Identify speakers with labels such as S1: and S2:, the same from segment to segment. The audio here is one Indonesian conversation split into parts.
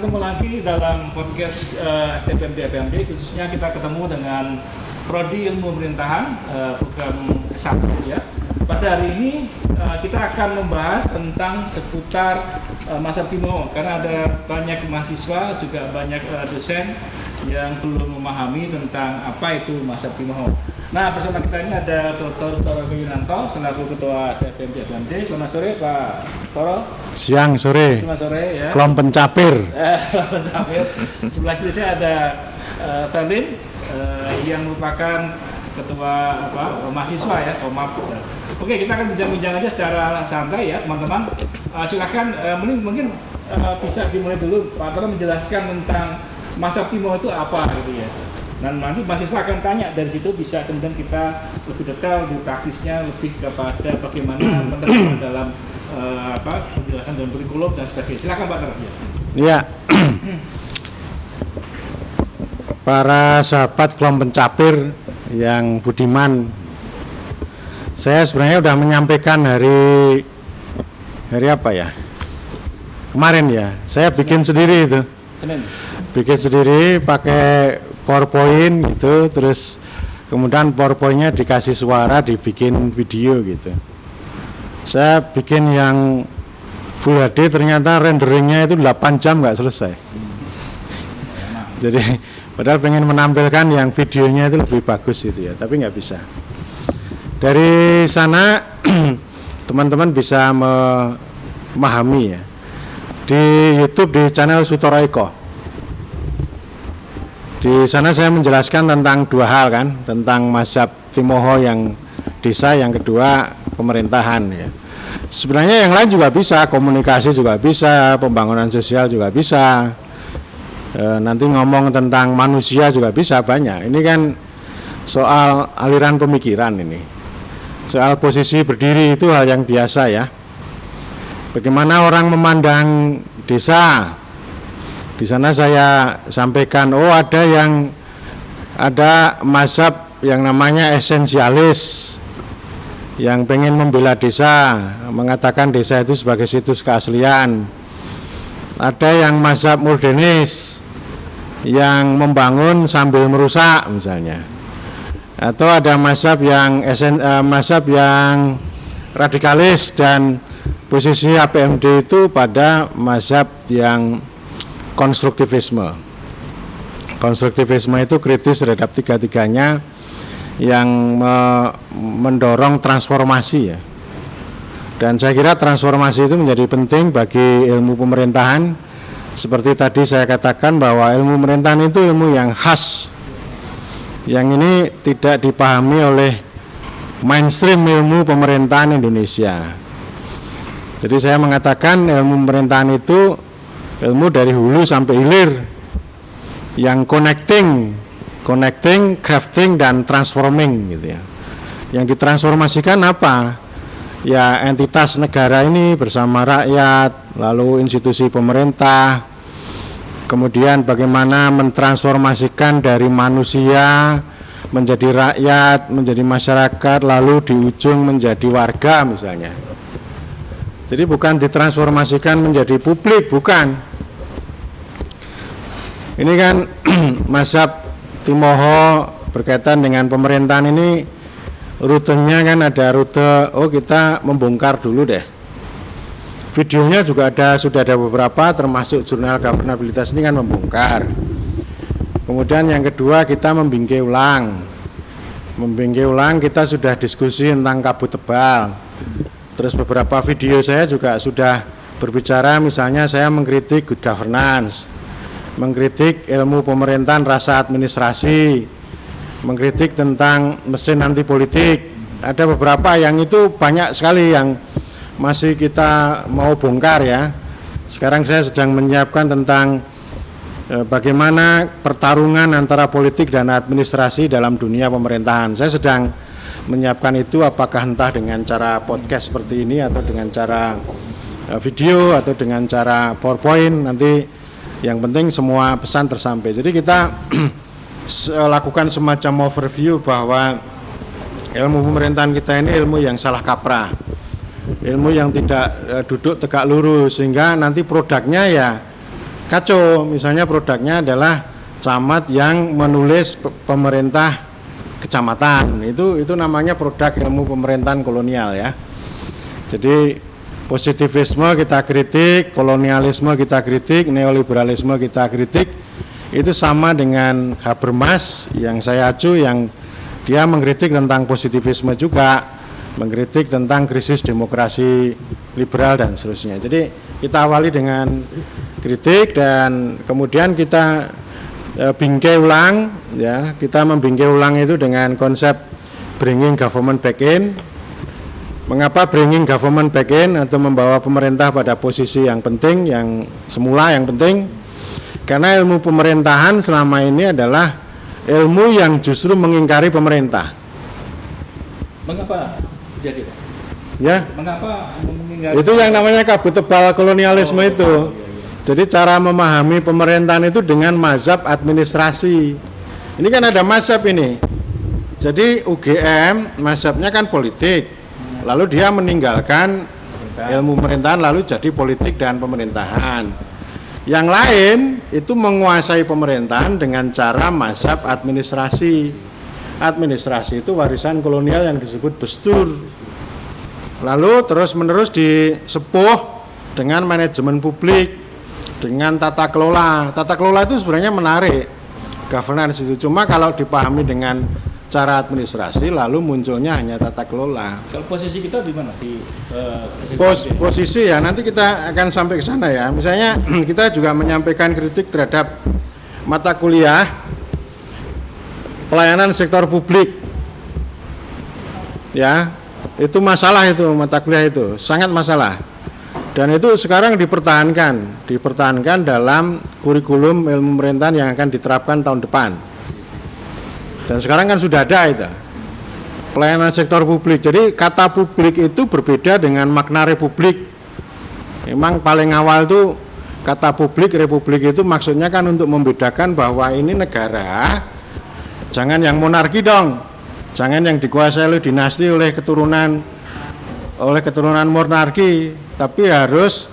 S1: Ketemu lagi dalam podcast STPMD FMD, khususnya kita ketemu dengan Prodi Ilmu Pemerintahan program S1 ya. Pada hari ini kita akan membahas tentang seputar Mazhab Timoho, karena ada banyak mahasiswa juga banyak dosen yang belum memahami tentang apa itu Mazhab Timoho. Nah, bersama kita ini ada Dr. Toro Yunanto selaku Ketua STPMD FMD. Selamat sore Pak Toro.
S2: Siang, sore.
S1: Selamat sore ya.
S2: Kelom pencapir.
S1: Pencapir. Sebelah kiri saya ada Ferlin yang merupakan ketua mahasiswa ya, Komap. Oke, kita akan bincang-bincang aja secara santai ya, teman-teman. Silakan mungkin bisa dimulai dulu Pak Toro menjelaskan tentang Mazhab Timoho itu apa gitu ya. Dan nanti mahasiswa akan tanya, dari situ bisa kemudian kita lebih detail di praktisnya, lebih kepada bagaimana menerapkan dalam penjelasan dalam kurikulum dan sebagainya. Silakan Pak Toro.
S2: Iya. Para sahabat Kelom Pencapir yang budiman, saya sebenarnya sudah menyampaikan hari apa ya? Kemarin ya, saya bikin sendiri itu. Bikin sendiri pakai PowerPoint gitu, terus kemudian PowerPoint-nya dikasih suara, dibikin video gitu. Saya bikin yang Full HD, ternyata renderingnya itu 8 jam nggak selesai. Jadi padahal pengen menampilkan yang videonya itu lebih bagus gitu ya, tapi nggak bisa. Dari sana teman-teman bisa memahami ya. Di YouTube di channel Sutoro Eko. Di sana saya menjelaskan tentang dua hal kan, tentang Mazhab Timoho yang desa, yang kedua pemerintahan ya. Sebenarnya yang lain juga bisa, komunikasi juga bisa, pembangunan sosial juga bisa. Nanti ngomong tentang manusia juga bisa, banyak. Ini kan soal aliran pemikiran ini. Soal posisi berdiri itu hal yang biasa ya. Bagaimana orang memandang desa? Di sana saya sampaikan, ada mazhab yang namanya esensialis, yang pengen membela desa, mengatakan desa itu sebagai situs keaslian. Ada yang mazhab modernis, yang membangun sambil merusak misalnya. Atau ada mazhab yang radikalis, dan posisi APMD itu pada mazhab yang konstruktivisme. Konstruktivisme itu kritis terhadap tiga-tiganya, yang mendorong transformasi ya. Dan saya kira transformasi itu menjadi penting bagi ilmu pemerintahan. Seperti tadi saya katakan bahwa ilmu pemerintahan itu ilmu yang khas, yang ini tidak dipahami oleh mainstream ilmu pemerintahan Indonesia. Jadi saya mengatakan ilmu pemerintahan itu ilmu dari hulu sampai hilir, yang connecting, crafting, dan transforming gitu ya. Yang ditransformasikan apa? Ya entitas negara ini bersama rakyat, lalu institusi pemerintah, kemudian bagaimana mentransformasikan dari manusia menjadi rakyat, menjadi masyarakat, lalu di ujung menjadi warga misalnya. Jadi bukan ditransformasikan menjadi publik, bukan. Ini kan Mazhab Timoho berkaitan dengan pemerintahan ini, rutenya kan ada rute, kita membongkar dulu deh. Videonya juga sudah ada beberapa, termasuk jurnal governabilitas ini kan membongkar. Kemudian yang kedua kita membingkai ulang. Membingkai ulang kita sudah diskusi tentang kabut tebal. Terus beberapa video saya juga sudah berbicara, misalnya saya mengkritik good governance, mengkritik ilmu pemerintahan rasa administrasi, mengkritik tentang mesin anti politik. Ada beberapa yang itu banyak sekali yang masih kita mau bongkar ya. Sekarang saya sedang menyiapkan tentang bagaimana pertarungan antara politik dan administrasi dalam dunia pemerintahan. Saya sedang menyiapkan itu, apakah entah dengan cara podcast seperti ini, atau dengan cara video, atau dengan cara PowerPoint. Nanti yang penting semua pesan tersampaikan. Jadi kita lakukan semacam overview bahwa ilmu pemerintahan kita ini ilmu yang salah kaprah, ilmu yang tidak duduk tegak lurus, sehingga nanti produknya ya kacau. Misalnya produknya adalah camat yang menulis pemerintah kecamatan. Itu namanya produk ilmu pemerintahan kolonial ya. Jadi positivisme kita kritik, kolonialisme kita kritik, neoliberalisme kita kritik. Itu sama dengan Habermas yang saya acu, yang dia mengkritik tentang positivisme juga, mengkritik tentang krisis demokrasi liberal dan seterusnya. Jadi kita awali dengan kritik dan kemudian kita bingkai ulang ya. Kita membingkai ulang itu dengan konsep bringing government back in. Mengapa bringing government back in atau membawa pemerintah pada posisi yang penting, yang semula yang penting? Karena ilmu pemerintahan selama ini adalah ilmu yang justru mengingkari pemerintah.
S1: Mengapa jadi Pak?
S2: Ya.
S1: Mengapa mengingkari?
S2: Itu yang namanya kabut tebal kolonialisme itu. Jadi cara memahami pemerintahan itu dengan mazhab administrasi. Ini kan ada mazhab ini. Jadi UGM mazhabnya kan politik. Lalu dia meninggalkan ilmu pemerintahan lalu jadi politik dan pemerintahan. Yang lain itu menguasai pemerintahan dengan cara mazhab administrasi. Administrasi itu warisan kolonial yang disebut bestur. Lalu terus-menerus disepuh dengan manajemen publik, dengan tata kelola. Tata kelola itu sebenarnya menarik, governance itu. Cuma kalau dipahami dengan cara administrasi, lalu munculnya hanya tata kelola.
S1: Kalau posisi kita di mana?
S2: Posisi ya, nanti kita akan sampai ke sana ya. Misalnya kita juga menyampaikan kritik terhadap mata kuliah pelayanan sektor publik. Ya, itu masalah itu mata kuliah itu, sangat masalah. Dan itu sekarang dipertahankan dalam kurikulum ilmu pemerintahan yang akan diterapkan tahun depan. Dan sekarang kan sudah ada itu pelayanan sektor publik. Jadi kata publik itu berbeda dengan makna republik. Memang paling awal tuh kata publik, republik itu maksudnya kan untuk membedakan bahwa ini negara, jangan yang monarki dong, jangan yang dikuasai oleh dinasti, oleh keturunan monarki, tapi harus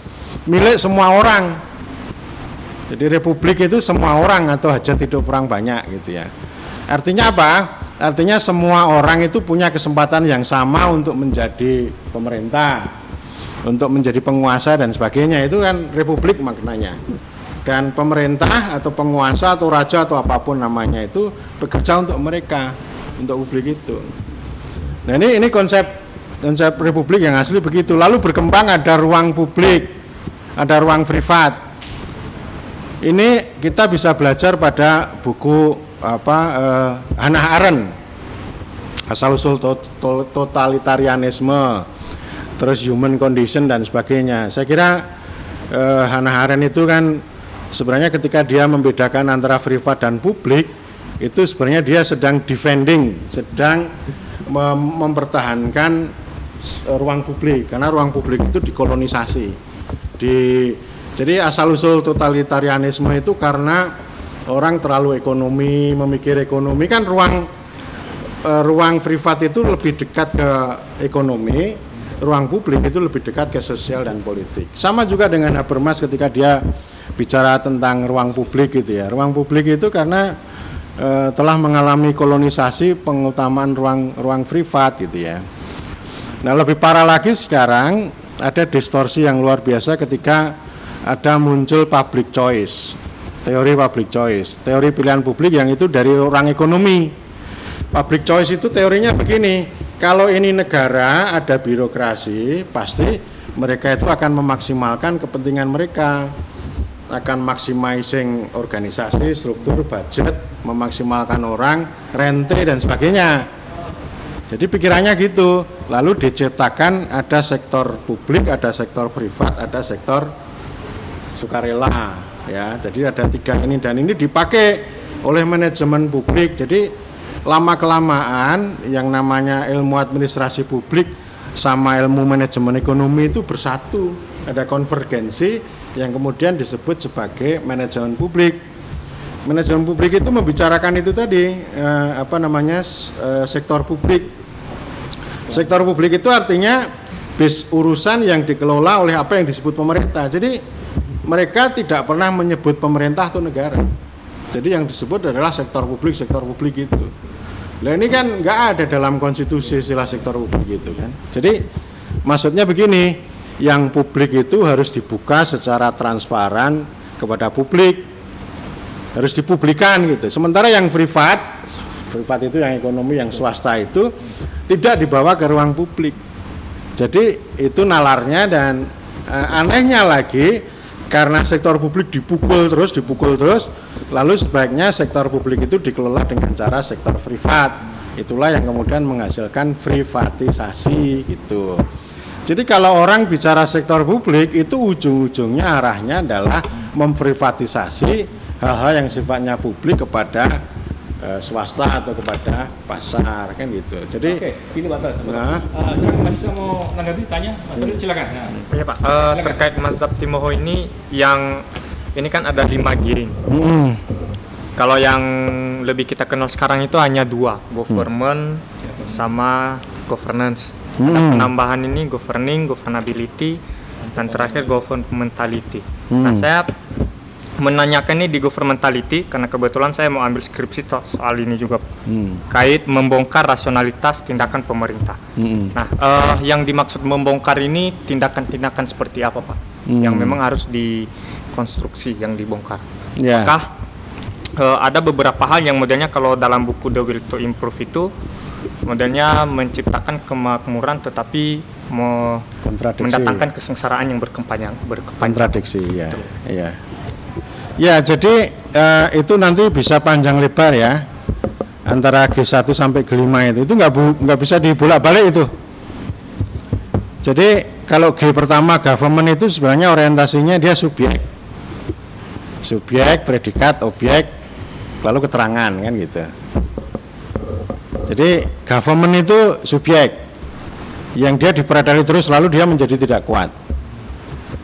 S2: milik semua orang. Jadi republik itu semua orang atau hajat hidup orang banyak gitu ya. Artinya apa? Artinya semua orang itu punya kesempatan yang sama untuk menjadi pemerintah, untuk menjadi penguasa dan sebagainya. Itu kan republik maknanya. Dan pemerintah atau penguasa atau raja atau apapun namanya itu bekerja untuk mereka, untuk publik itu. Nah ini konsep republik yang asli begitu. Lalu berkembang ada ruang publik, ada ruang privat. Ini kita bisa belajar pada buku Hannah Arendt, asal-usul totalitarianisme, terus human condition dan sebagainya. Saya kira Hannah Arendt itu kan sebenarnya ketika dia membedakan antara privat dan publik, itu sebenarnya dia sedang mempertahankan ruang publik, karena ruang publik itu dikolonisasi. Jadi asal-usul totalitarianisme itu karena orang terlalu ekonomi, memikir ekonomi, kan ruang privat itu lebih dekat ke ekonomi, ruang publik itu lebih dekat ke sosial dan politik. Sama juga dengan Habermas ketika dia bicara tentang ruang publik gitu ya. Ruang publik itu karena telah mengalami kolonisasi, pengutamaan ruang privat gitu ya. Nah, lebih parah lagi sekarang ada distorsi yang luar biasa ketika ada muncul public choice. Teori public choice, teori pilihan publik yang itu dari orang ekonomi. Public choice itu teorinya begini, kalau ini negara ada birokrasi, pasti mereka itu akan memaksimalkan kepentingan mereka, akan maximizing organisasi, struktur, budget, memaksimalkan orang, rente dan sebagainya. Jadi pikirannya gitu. Lalu diciptakan ada sektor publik, ada sektor privat, ada sektor sukarela. Ya, jadi ada tiga ini dan ini dipakai oleh manajemen publik. Jadi lama-kelamaan yang namanya ilmu administrasi publik sama ilmu manajemen ekonomi itu bersatu. Ada konvergensi yang kemudian disebut sebagai manajemen publik. Manajemen publik itu membicarakan itu tadi sektor publik. Sektor publik itu artinya urusan yang dikelola oleh apa yang disebut pemerintah. Jadi mereka tidak pernah menyebut pemerintah atau negara. Jadi yang disebut adalah sektor publik itu. Nah ini kan nggak ada dalam konstitusi istilah sektor publik itu kan. Jadi maksudnya begini, yang publik itu harus dibuka secara transparan kepada publik, harus dipublikan gitu. Sementara yang privat itu yang ekonomi, yang swasta itu tidak dibawa ke ruang publik. Jadi itu nalarnya, dan anehnya lagi karena sektor publik dipukul terus, lalu sebaiknya sektor publik itu dikelola dengan cara sektor privat. Itulah yang kemudian menghasilkan privatisasi gitu. Jadi kalau orang bicara sektor publik itu ujung-ujungnya arahnya adalah memprivatisasi hal-hal yang sifatnya publik kepada swasta atau kepada pasar kan gitu. Jadi
S1: Oke, ini Pak Tor.
S2: Nah.
S1: Masih mau menanggapi tanya, Mas Tor, silakan. Nah.
S3: Iya Pak, terkait mazhab Timoho ini kan ada 5 giring. Kalau yang lebih kita kenal sekarang itu hanya 2, government sama governance. Ada penambahan ini governing, governability, dan terakhir governmentality. Nah, saya menanyakan ini di governmentality karena kebetulan saya mau ambil skripsi soal ini juga, kait membongkar rasionalitas tindakan pemerintah. Nah, yang dimaksud membongkar ini tindakan-tindakan seperti apa Pak? Yang memang harus dikonstruksi, yang dibongkar.
S2: ya.
S3: Maka ada beberapa hal yang modelnya kalau dalam buku The Will to Improve itu modelnya menciptakan kemakmuran tetapi mendatangkan kesengsaraan yang berkepanjangan.
S2: Kontradiksi ya. Iya. Ya, jadi itu nanti bisa panjang lebar ya, antara G1 sampai G5 itu nggak bisa dibolak-balik itu. Jadi kalau G pertama government itu sebenarnya orientasinya dia subjek, predikat, objek, lalu keterangan kan gitu. Jadi government itu subjek yang dia diperadali terus lalu dia menjadi tidak kuat.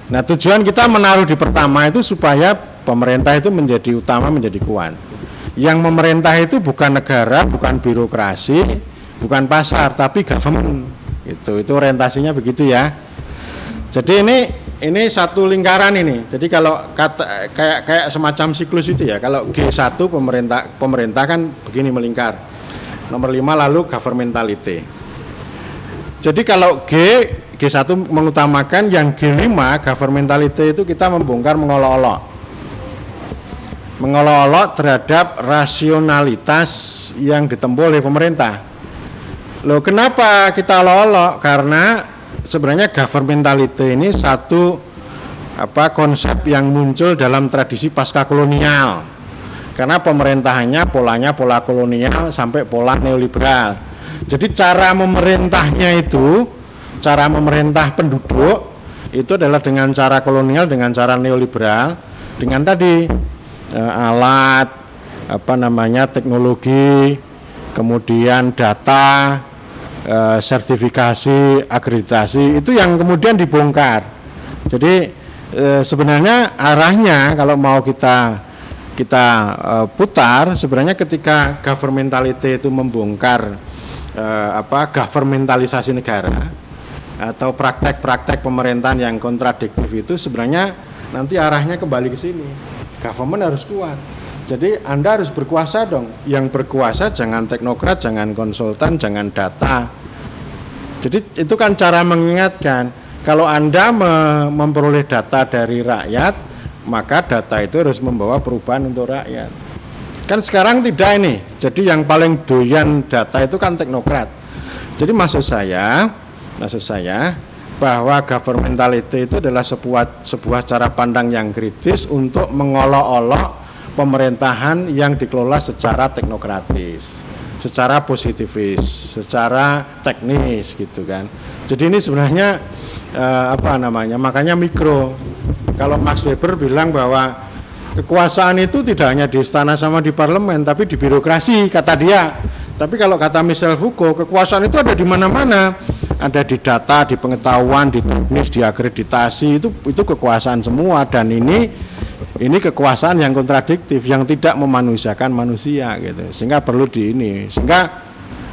S2: Nah, tujuan kita menaruh di pertama itu supaya pemerintah itu menjadi utama, menjadi kuat. Yang memerintah itu bukan negara, bukan birokrasi, bukan pasar, tapi government. Itu orientasinya begitu ya. Jadi ini satu lingkaran ini. Jadi kalau kayak semacam siklus itu ya. Kalau G1 pemerintah kan begini melingkar. Nomor 5 lalu governmentality. Jadi kalau G1 mengutamakan, yang G5 governmentality itu kita membongkar mengolok-olok terhadap rasionalitas yang ditempuh oleh pemerintah. Loh, kenapa kita olok-olok? Karena sebenarnya governmentality ini satu konsep yang muncul dalam tradisi pasca kolonial. Karena pemerintahannya polanya pola kolonial sampai pola neoliberal. Jadi cara memerintahnya itu, cara memerintah penduduk itu adalah dengan cara kolonial, dengan cara neoliberal, dengan tadi alat teknologi, kemudian data, sertifikasi, akreditasi, itu yang kemudian dibongkar. Jadi sebenarnya arahnya kalau mau kita putar, sebenarnya ketika governmentality itu membongkar governmentalisasi negara atau praktek-praktek pemerintahan yang kontradiktif itu, sebenarnya nanti arahnya kembali ke sini. Government harus kuat. Jadi Anda harus berkuasa dong. Yang berkuasa jangan teknokrat, jangan konsultan, jangan data. Jadi itu kan cara mengingatkan. Kalau Anda memperoleh data dari rakyat, maka data itu harus membawa perubahan untuk rakyat. Kan sekarang tidak ini. Jadi yang paling doyan data itu kan teknokrat. Jadi maksud saya bahwa governmentality itu adalah sebuah cara pandang yang kritis untuk mengolok-olok pemerintahan yang dikelola secara teknokratis, secara positifis, secara teknis gitu kan. Jadi ini sebenarnya makanya mikro. Kalau Max Weber bilang bahwa kekuasaan itu tidak hanya di istana sama di parlemen, tapi di birokrasi, kata dia. Tapi kalau kata Michel Foucault, kekuasaan itu ada di mana-mana. Ada di data, di pengetahuan, di teknis, di akreditasi, itu kekuasaan semua. Dan ini kekuasaan yang kontradiktif, yang tidak memanusiakan manusia gitu. Sehingga perlu sehingga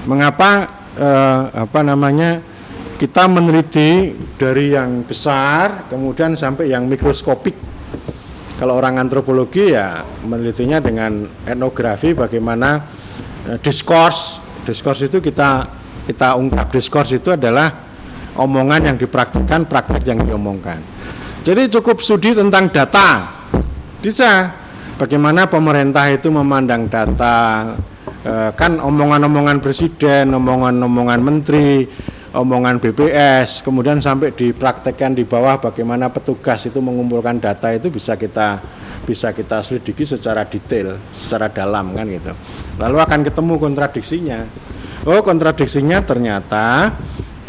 S2: mengapa kita meneliti dari yang besar kemudian sampai yang mikroskopik. Kalau orang antropologi ya menelitinya dengan etnografi, bagaimana diskurs itu kita ungkap. Diskurs itu adalah omongan yang dipraktikkan, praktek yang diomongkan. Jadi cukup studi tentang data, bisa bagaimana pemerintah itu memandang data, kan omongan-omongan presiden, omongan-omongan menteri, omongan BPS, kemudian sampai dipraktekkan di bawah bagaimana petugas itu mengumpulkan data, itu bisa kita selidiki secara detail, secara dalam kan gitu. Lalu akan ketemu kontradiksinya. Oh, kontradiksinya ternyata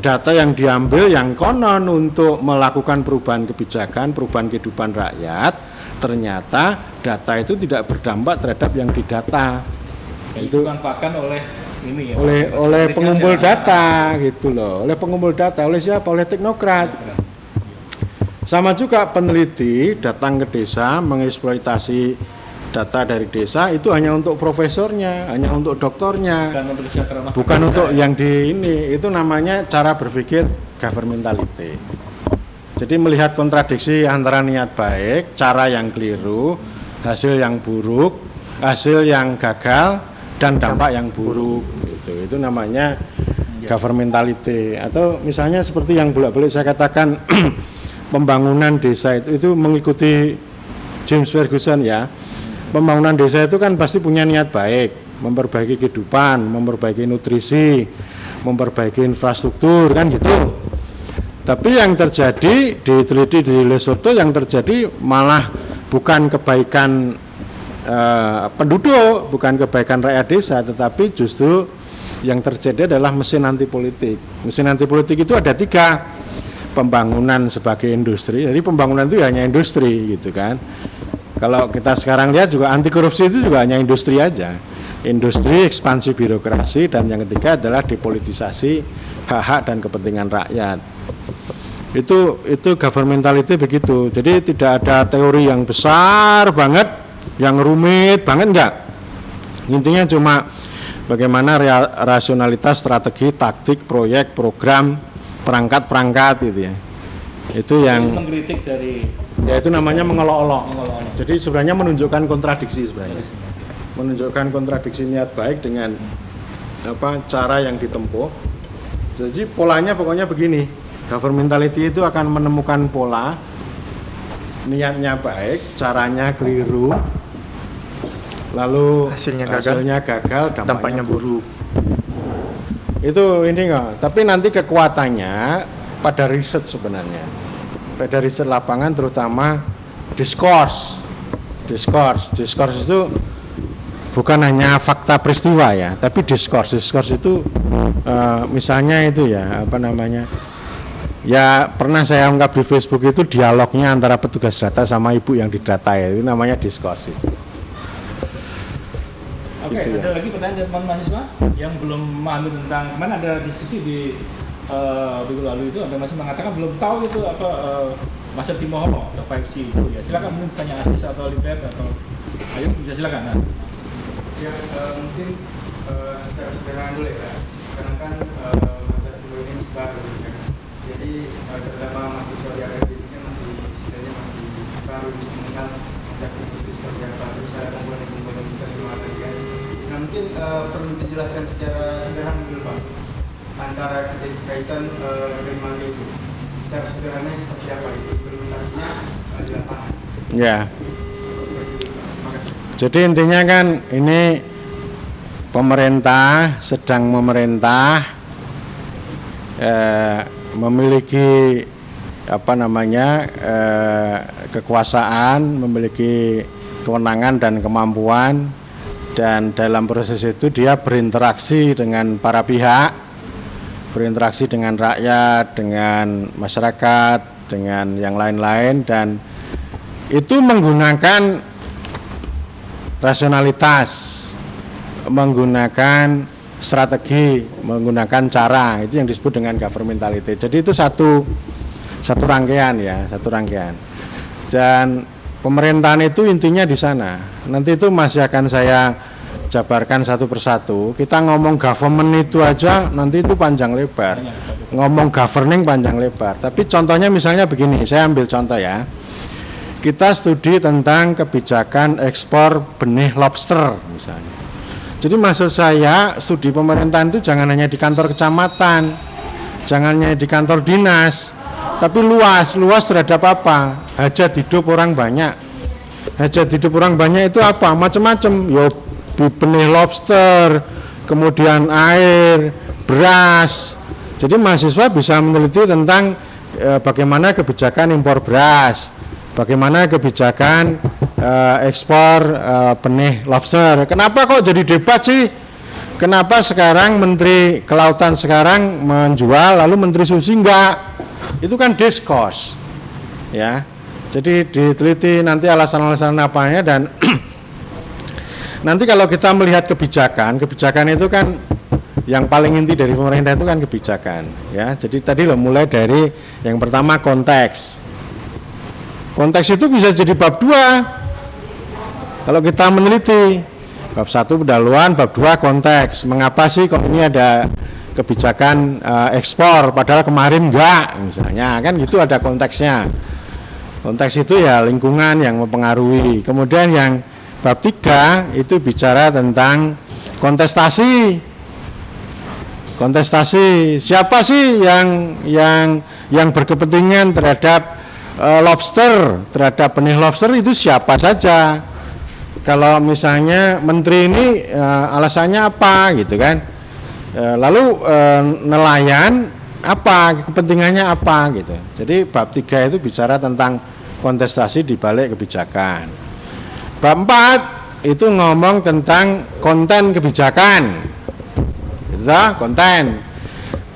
S2: data yang diambil yang konon untuk melakukan perubahan kebijakan, perubahan kehidupan rakyat, ternyata data itu tidak berdampak terhadap yang didata. Itu
S1: dimanfaatkan oleh ini ya,
S2: oleh pengumpul data gitu loh, oleh pengumpul data, oleh siapa? Oleh teknokrat. Sama juga peneliti datang ke desa mengeksploitasi data dari desa, itu hanya untuk profesornya, hanya untuk doktornya, bukan untuk yang di ini. Itu namanya cara berpikir governmentality. Jadi melihat kontradiksi antara niat baik, cara yang keliru, hasil yang buruk, hasil yang gagal, dan dampak yang buruk gitu. Itu namanya governmentality. Atau misalnya seperti yang bolak-balik saya katakan pembangunan desa itu mengikuti James Ferguson ya. Pembangunan desa itu kan pasti punya niat baik, memperbaiki kehidupan, memperbaiki nutrisi, memperbaiki infrastruktur kan gitu. Tapi yang terjadi diteliti di Lesotho, yang terjadi malah bukan kebaikan penduduk, bukan kebaikan rakyat desa, tetapi justru yang terjadi adalah mesin anti politik. Mesin anti politik itu ada 3, pembangunan sebagai industri. Jadi pembangunan itu hanya industri gitu kan. Kalau kita sekarang lihat juga anti korupsi itu juga hanya industri aja. Industri, ekspansi birokrasi, dan yang ketiga adalah depolitisasi hak-hak dan kepentingan rakyat. Itu governmentality begitu. Jadi tidak ada teori yang besar banget, yang rumit banget, enggak. Intinya cuma bagaimana rasionalitas, strategi, taktik, proyek, program, perangkat gitu ya. Itu yang
S1: mengkritik dari
S2: ya, itu namanya mengolok-olok. Jadi sebenarnya menunjukkan kontradiksi sebenarnya. Menunjukkan kontradiksi niat baik dengan cara yang ditempuh. Jadi polanya pokoknya begini. Governmentality itu akan menemukan pola, niatnya baik, caranya keliru, lalu hasilnya gagal, dampaknya buruk. Itu ini enggak. Tapi nanti kekuatannya pada riset sebenarnya. Pada riset lapangan, terutama diskurs itu bukan hanya fakta peristiwa ya, tapi diskurs itu misalnya itu ya ya pernah saya ungkap di Facebook itu dialognya antara petugas data sama ibu yang didata ya, itu namanya diskurs itu.
S1: Oke,
S2: gitu
S1: ada
S2: ya.
S1: lagi pertanyaan dari teman mahasiswa yang belum memahami tentang, kemana ada diskusi di minggu lalu itu, ada masih mengatakan belum tahu itu Master Timoho atau 5C itu ya. Silakan mungkin tanya Asis atau Oliver atau Ayu, bisa silakan. Nah.
S4: Ya, mungkin secara sederhana dulu ya, karena kan Master Timoho ini masih baru kan. Jadi terutama mahasiswa di akademiknya istilahnya masih baru mengenal konsep itu seperti apa, terus ada komponen-komponen terima tadi kan. Nah mungkin perlu dijelaskan secara sederhana dulu Pak, antara kaitan kelima itu secara sederhana seperti apa itu implementasinya di lapangan.
S2: Ya. Jadi intinya kan ini pemerintah sedang memiliki kekuasaan, memiliki kewenangan dan kemampuan, dan dalam proses itu dia berinteraksi dengan para pihak, berinteraksi dengan rakyat, dengan masyarakat, dengan yang lain-lain, dan itu menggunakan rasionalitas, menggunakan strategi, menggunakan cara, itu yang disebut dengan governmentality. Jadi itu satu rangkaian ya, satu rangkaian. Dan pemerintahan itu intinya di sana. Nanti itu masih akan saya jabarkan satu persatu. Kita ngomong government itu aja nanti itu panjang lebar. Ngomong governing panjang lebar. Tapi contohnya misalnya begini, saya ambil contoh ya. kita studi tentang kebijakan ekspor benih lobster misalnya. Jadi maksud saya studi pemerintahan itu jangan hanya di kantor kecamatan, jangan hanya di kantor dinas, tapi luas terhadap apa? Hajat hidup orang banyak. Hajat hidup orang banyak itu apa? Macam-macam. Yo benih lobster, kemudian air, beras. Jadi mahasiswa bisa meneliti tentang bagaimana kebijakan impor beras, bagaimana kebijakan ekspor benih lobster. Kenapa kok jadi debat sih? Kenapa sekarang Menteri Kelautan sekarang menjual, lalu Menteri Susi enggak? Itu kan diskurs, ya. Jadi diteliti nanti alasan-alasan apanya dan nanti kalau kita melihat kebijakan itu kan yang paling inti dari pemerintah itu kan kebijakan, ya. Jadi tadi mulai dari yang pertama konteks. Konteks itu bisa jadi bab 2. Kalau kita meneliti bab 1 pendahuluan, bab 2 konteks. Mengapa sih kok ini ada kebijakan ekspor padahal kemarin enggak misalnya, kan gitu ada konteksnya. Konteks itu ya lingkungan yang mempengaruhi. Kemudian yang bab 3 itu bicara tentang kontestasi. Kontestasi, siapa sih yang berkepentingan terhadap lobster, terhadap benih lobster itu siapa saja? Kalau misalnya menteri ini alasannya apa gitu kan, lalu nelayan apa, kepentingannya apa gitu. Jadi bab 3 itu bicara tentang kontestasi di balik kebijakan. Bab 4 itu ngomong tentang konten kebijakan, gitu, konten.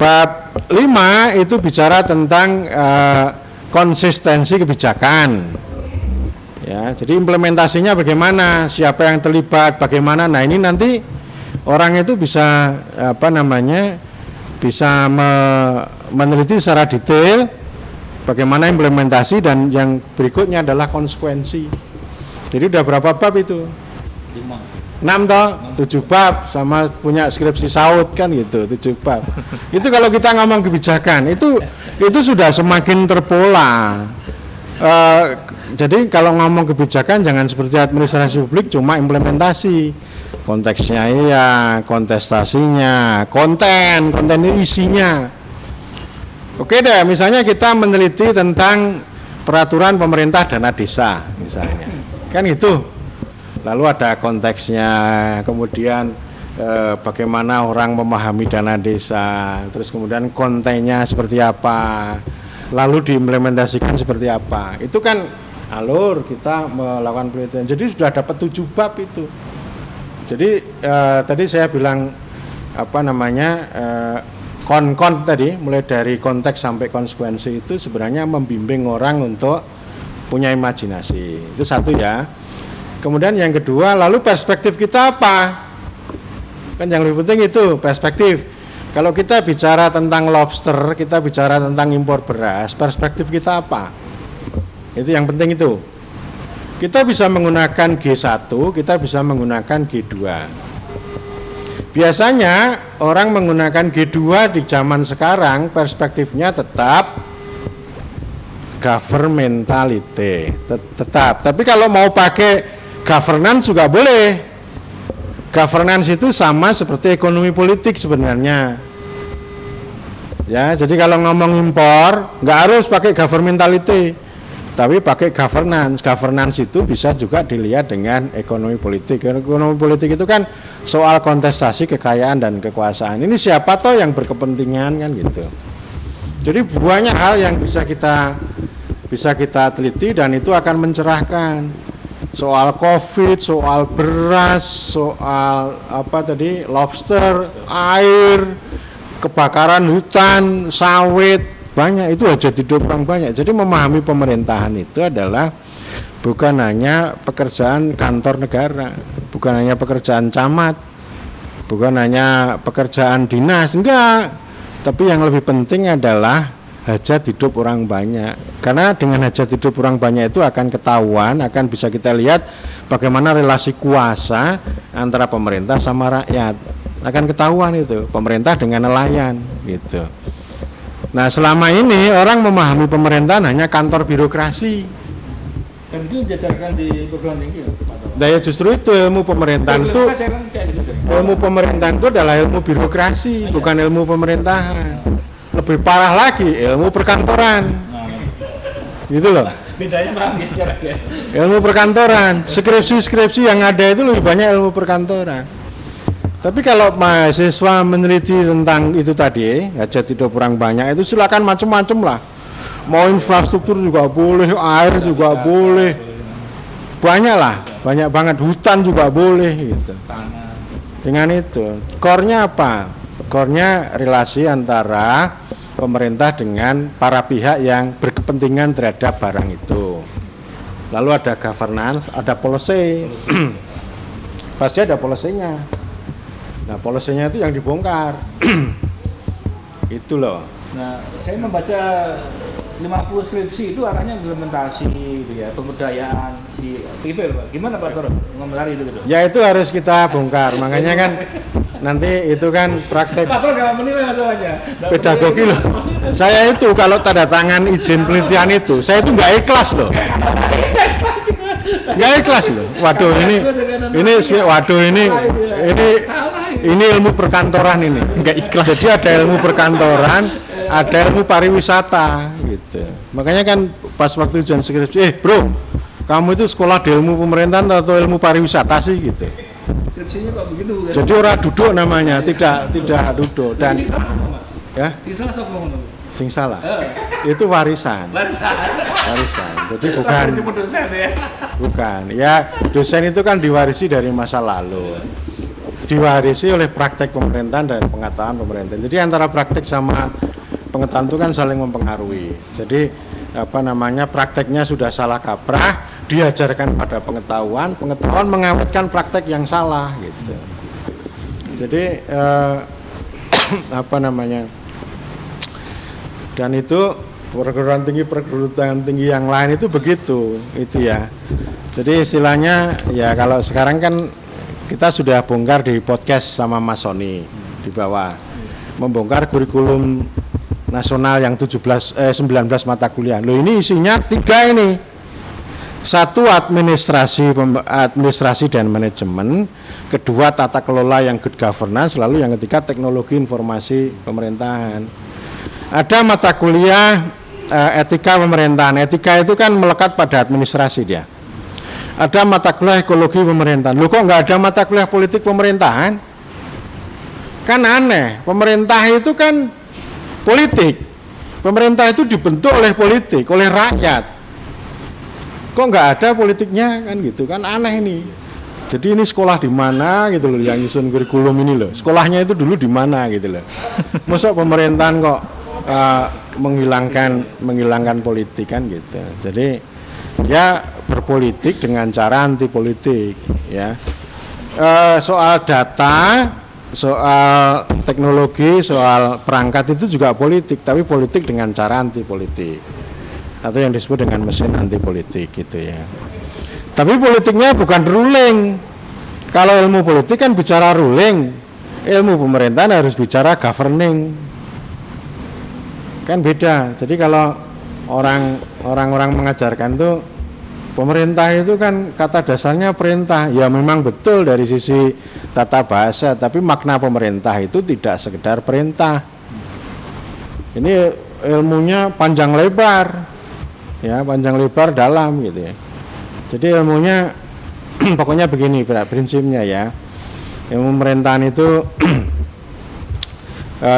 S2: Bab 5 itu bicara tentang konsistensi kebijakan. Ya, jadi implementasinya bagaimana, siapa yang terlibat, bagaimana. Nah, ini nanti orang itu bisa bisa meneliti secara detail bagaimana implementasi, dan yang berikutnya adalah konsekuensi. Jadi udah berapa bab itu? 6 toh, 7 bab, sama punya skripsi SAUD kan gitu, 7 bab. Itu kalau kita ngomong kebijakan, itu sudah semakin terpola. Jadi kalau ngomong kebijakan jangan seperti administrasi publik cuma implementasi. Konteksnya iya, kontestasinya, konten ini isinya. Oke deh, misalnya kita meneliti tentang peraturan pemerintah dana desa misalnya. Kan itu. Lalu ada konteksnya, kemudian bagaimana orang memahami dana desa, terus kemudian kontennya seperti apa, lalu diimplementasikan seperti apa. Itu kan alur kita melakukan penelitian. Jadi sudah dapat 7 bab itu. Jadi tadi saya bilang kon tadi, mulai dari konteks sampai konsekuensi itu sebenarnya membimbing orang untuk punya imajinasi. Itu satu ya. Kemudian yang kedua, lalu perspektif kita apa? Kan yang lebih penting itu perspektif. Kalau kita bicara tentang lobster, kita bicara tentang impor beras, perspektif kita apa? Itu yang penting itu. Kita bisa menggunakan G1, kita bisa menggunakan G2. Biasanya orang menggunakan G2 di zaman sekarang perspektifnya tetap governmentality, tetap. Tapi kalau mau pakai governance juga boleh. Governance itu sama seperti ekonomi politik sebenarnya. Ya, jadi kalau ngomong impor nggak harus pakai governmentality, tapi pakai governance. Governance itu bisa juga dilihat dengan ekonomi politik. Ekonomi politik itu kan soal kontestasi kekayaan dan kekuasaan. Ini siapa toh yang berkepentingan kan gitu. Jadi banyak hal yang bisa kita teliti dan itu akan mencerahkan. Soal COVID, soal beras, soal lobster, air, kebakaran hutan, sawit, banyak itu hajat hidup orang banyak. Jadi memahami pemerintahan itu adalah bukan hanya pekerjaan kantor negara, bukan hanya pekerjaan camat, bukan hanya pekerjaan dinas, enggak. Tapi yang lebih penting adalah hajat hidup orang banyak. Karena dengan hajat hidup orang banyak itu akan ketahuan, akan bisa kita lihat bagaimana relasi kuasa antara pemerintah sama rakyat. Akan ketahuan itu, pemerintah dengan nelayan gitu. Nah, selama ini orang memahami pemerintahan hanya kantor birokrasi.
S1: Dan itu diajarkan di perguruan tinggi ya, Pak Toro?
S2: Nah ya justru itu ilmu pemerintahan itu,
S1: Pelajaran kayak gitu.
S2: ilmu pemerintahan itu adalah ilmu birokrasi, bukan ilmu pemerintahan. Lebih parah lagi ilmu perkantoran, gitu loh.
S1: Bedanya memang beda ya.
S2: Ilmu perkantoran, skripsi yang ada itu lebih banyak ilmu perkantoran. Tapi kalau mahasiswa meneliti tentang itu tadi, hajat hidup orang banyak, itu silakan macam-macam lah. Mau infrastruktur juga boleh, air juga boleh, banyak lah, banyak banget, hutan juga boleh gitu. Dengan itu, core-nya apa? Core-nya relasi antara pemerintah dengan para pihak yang berkepentingan terhadap barang itu. Lalu ada governance, ada policy, pasti ada policy-nya. Nah, policy-nya itu yang dibongkar. Itu loh.
S1: Nah, saya membaca 50 skripsi itu arahnya implementasi gitu ya, pemberdayaan di IP Pak. Gimana Pak Toro mengomentari itu gitu?
S2: Ya itu harus kita bongkar. Makanya kan nanti itu kan praktek
S1: Pak Toro nggak menilai masalahnya.
S2: pedagogi loh. Saya itu kalau tanda tangan izin penelitian itu, saya itu nggak ikhlas loh. Nggak ikhlas loh. Waduh ini ilmu perkantoran ini.
S3: Nggak ikhlas.
S2: Jadi ada ilmu perkantoran, ada ilmu pariwisata gitu. Makanya kan pas waktu ujian skripsi, bro, kamu itu sekolah di ilmu pemerintahan atau ilmu pariwisata sih gitu.
S1: Skripsinya kok begitu kan?
S2: Jadi orang duduk namanya, tidak duduk dan
S1: Sing salah sama, Mas.
S2: ya
S1: Sing salah sama ngomong.
S2: sing salah. Itu warisan. Warisan. Jadi bukan
S1: Cuma dosen ya.
S2: bukan. Ya dosen itu kan diwarisi dari masa lalu. Diwarisi oleh praktek pemerintahan dan pengetahuan pemerintahan. Jadi antara praktek sama pengetahuan itu kan saling mempengaruhi. Jadi prakteknya sudah salah kaprah, diajarkan pada pengetahuan mengawetkan praktek yang salah gitu. Jadi dan itu perguruan tinggi yang lain itu begitu itu ya. Jadi istilahnya ya kalau sekarang kan kita sudah bongkar di podcast sama Mas Sony di bawah, membongkar kurikulum nasional yang 19 mata kuliah. Loh ini isinya 3 ini. 1 administrasi dan manajemen, 2 tata kelola yang good governance, lalu yang ketiga teknologi informasi pemerintahan. Ada mata kuliah etika pemerintahan. Etika itu kan melekat pada administrasi dia. Ada mata kuliah ekologi pemerintahan. Loh kok nggak ada mata kuliah politik pemerintahan? Kan aneh. Pemerintah itu kan politik. Pemerintah itu dibentuk oleh politik, oleh rakyat. Kok nggak ada politiknya kan gitu? Kan aneh ini. Jadi ini sekolah di mana gitu loh yang nyusun kurikulum ini loh. Sekolahnya itu dulu di mana gitu loh. Masa pemerintahan kok menghilangkan politik kan gitu. Jadi ya berpolitik dengan cara anti politik ya. Soal data, soal teknologi, soal perangkat itu juga politik, tapi politik dengan cara anti politik atau yang disebut dengan mesin anti politik gitu ya. Tapi politiknya bukan ruling. Kalau ilmu politik kan bicara ruling, ilmu pemerintahan harus bicara governing. Kan beda. Jadi kalau orang-orang mengajarkan tuh pemerintah itu kan kata dasarnya perintah. Ya memang betul dari sisi tata bahasa, tapi makna pemerintah itu tidak sekedar perintah. Ini ilmunya panjang lebar. Ya, panjang lebar dalam gitu ya. Jadi ilmunya pokoknya begini prinsipnya ya. Ilmu pemerintahan itu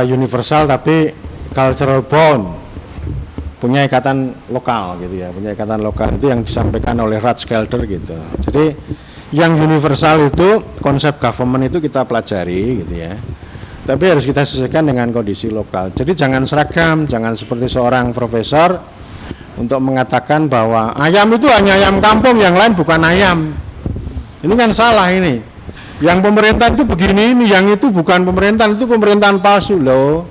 S2: universal tapi cultural bond, punya ikatan lokal gitu ya, punya ikatan lokal itu yang disampaikan oleh Rathskelder gitu. Jadi yang universal itu konsep government itu kita pelajari gitu ya, tapi harus kita sesuaikan dengan kondisi lokal. Jadi jangan seragam, jangan seperti seorang profesor untuk mengatakan bahwa ayam itu hanya ayam kampung, yang lain bukan ayam. Ini kan salah ini. Yang pemerintahan itu begini, ini yang itu bukan pemerintahan, itu pemerintahan palsu loh.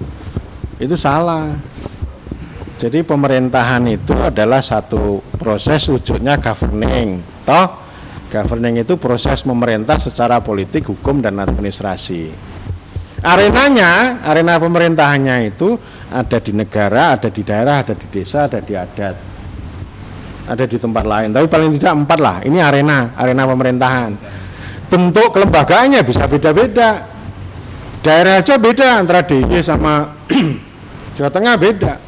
S2: Itu salah. Jadi pemerintahan itu adalah satu proses wujudnya governing. Toh governing itu proses memerintah secara politik, hukum dan administrasi. Arena pemerintahannya itu ada di negara, ada di daerah, ada di desa, ada di adat. ada di tempat lain. Tapi paling tidak 4 lah. Ini arena pemerintahan. Bentuk kelembagaannya bisa beda-beda. Daerah aja beda antara DIY sama Jawa Tengah beda.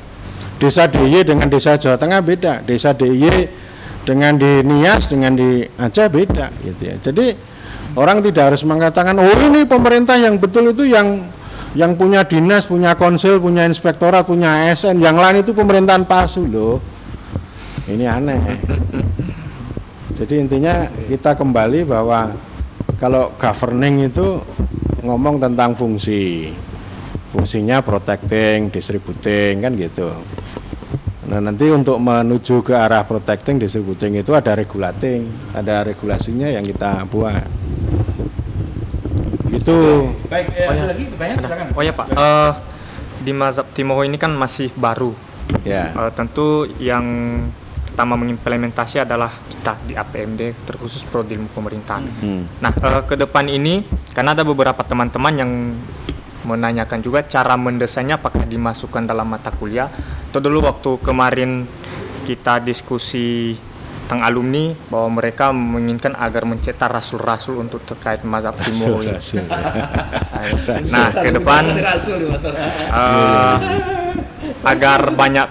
S2: Desa DIY dengan desa Jawa Tengah beda. Desa DIY dengan di Nias dengan di Aceh beda gitu ya. Jadi orang tidak harus mengatakan oh ini pemerintah yang betul itu yang punya dinas, punya konsil, punya inspektorat, punya ASN, yang lain itu pemerintahan palsu loh. Ini aneh. Jadi intinya kita kembali bahwa kalau governing itu ngomong tentang fungsinya protecting, distributing kan gitu. Nah nanti untuk menuju ke arah protecting, distributing itu ada regulating, ada regulasinya yang kita buat. Gitu.
S1: Baik, ada lagi pertanyaan? Silakan.
S3: Oh ya Pak, di mazhab Timoho ini kan masih baru.
S2: Ya.
S3: Tentu yang pertama mengimplementasi adalah kita di APMD, terkhusus Prodi Ilmu Pemerintahan. Nah, ke depan ini karena ada beberapa teman-teman yang menanyakan juga cara mendesainnya apakah dimasukkan dalam mata kuliah atau dulu waktu kemarin kita diskusi tentang alumni bahwa mereka menginginkan agar mencetak rasul-rasul untuk terkait mazhab Timoho ini. Nah, ke depan agar banyak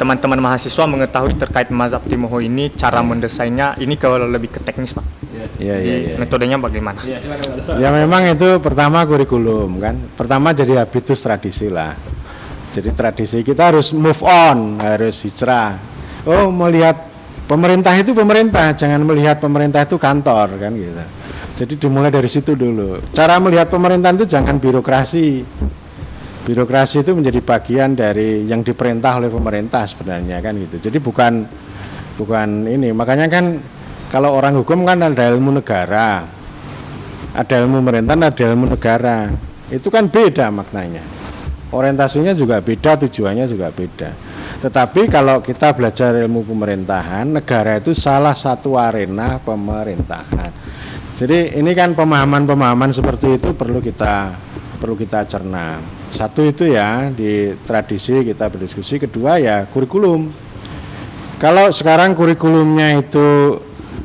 S3: teman-teman mahasiswa mengetahui terkait mazhab Timoho ini, cara mendesainnya ini kalau lebih ke teknis Pak.
S2: Iya.
S3: Metodenya bagaimana?
S2: Ya memang itu pertama kurikulum kan. Pertama jadi habitus tradisi lah. Jadi tradisi kita harus move on, harus hijrah. Oh melihat pemerintah itu pemerintah, jangan melihat pemerintah itu kantor kan gitu. Jadi dimulai dari situ dulu. Cara melihat pemerintahan itu jangan birokrasi. Birokrasi itu menjadi bagian dari yang diperintah oleh pemerintah sebenarnya kan gitu. Jadi bukan ini. Makanya kan kalau orang hukum kan ada ilmu negara, ada ilmu pemerintahan, ada ilmu negara. Itu kan beda maknanya. Orientasinya juga beda, tujuannya juga beda. Tetapi kalau kita belajar ilmu pemerintahan, negara itu salah satu arena pemerintahan. Jadi ini kan pemahaman-pemahaman seperti itu perlu kita cerna. Satu itu ya di tradisi kita berdiskusi, kedua ya kurikulum. Kalau sekarang kurikulumnya itu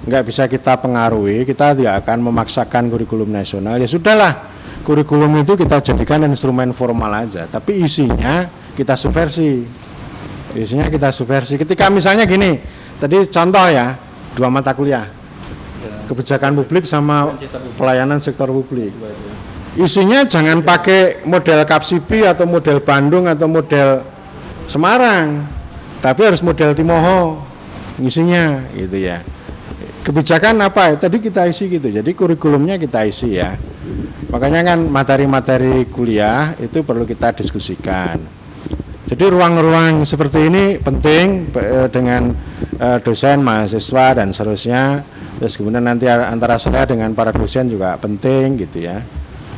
S2: nggak bisa kita pengaruhi, kita tidak akan memaksakan kurikulum nasional. Ya sudahlah, kurikulum itu kita jadikan instrumen formal aja. Tapi isinya kita subversi. Ketika misalnya gini, tadi contoh ya, 2 mata kuliah, kebijakan publik sama pelayanan sektor publik. Isinya jangan pakai model Kapsibi atau model Bandung atau model Semarang, tapi harus model Timoho isinya gitu ya. Kebijakan apa? Tadi kita isi gitu. Jadi kurikulumnya kita isi ya. Makanya kan materi-materi kuliah itu perlu kita diskusikan. Jadi ruang-ruang seperti ini penting dengan dosen, mahasiswa dan seterusnya. Terus kemudian nanti antara saya dengan para dosen juga penting gitu ya.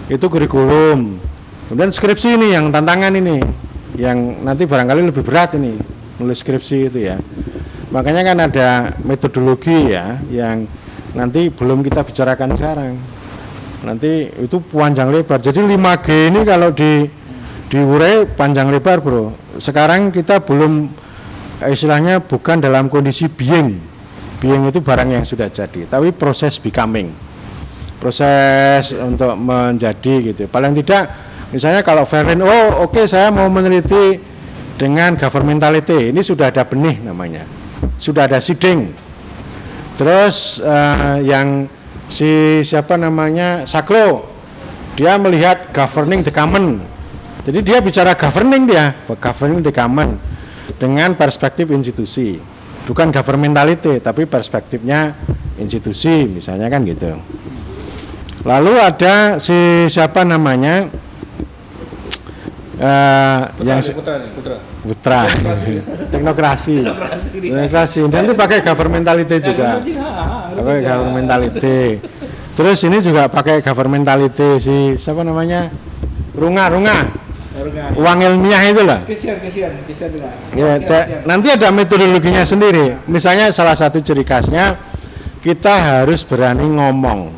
S2: Itu kurikulum. Kemudian skripsi ini yang tantangan ini, yang nanti barangkali lebih berat ini, nulis skripsi itu ya. Makanya kan ada metodologi ya, yang nanti belum kita bicarakan sekarang. Nanti itu panjang lebar. Jadi 5G ini kalau diurai panjang lebar bro. Sekarang kita belum istilahnya bukan dalam kondisi being itu barang yang sudah jadi, tapi proses becoming, proses untuk menjadi gitu. Paling tidak misalnya kalau Verlin, oke, saya mau meneliti dengan governmentality, ini sudah ada benih namanya, sudah ada seeding. Terus yang siapa namanya Saklo, dia melihat governing the common. Jadi dia bicara governing the common dengan perspektif institusi, bukan governmentality, tapi perspektifnya institusi, misalnya kan gitu. Lalu ada siapa namanya yang Putra teknokrasi, dan itu pakai governmentality juga, pakai governmentality. Terus ini juga pakai governmentality siapa namanya Runga. Uang ilmiah itulah.
S1: Kesian.
S2: Ya, nanti ada metodologinya sendiri. Misalnya salah satu ciri khasnya kita harus berani ngomong.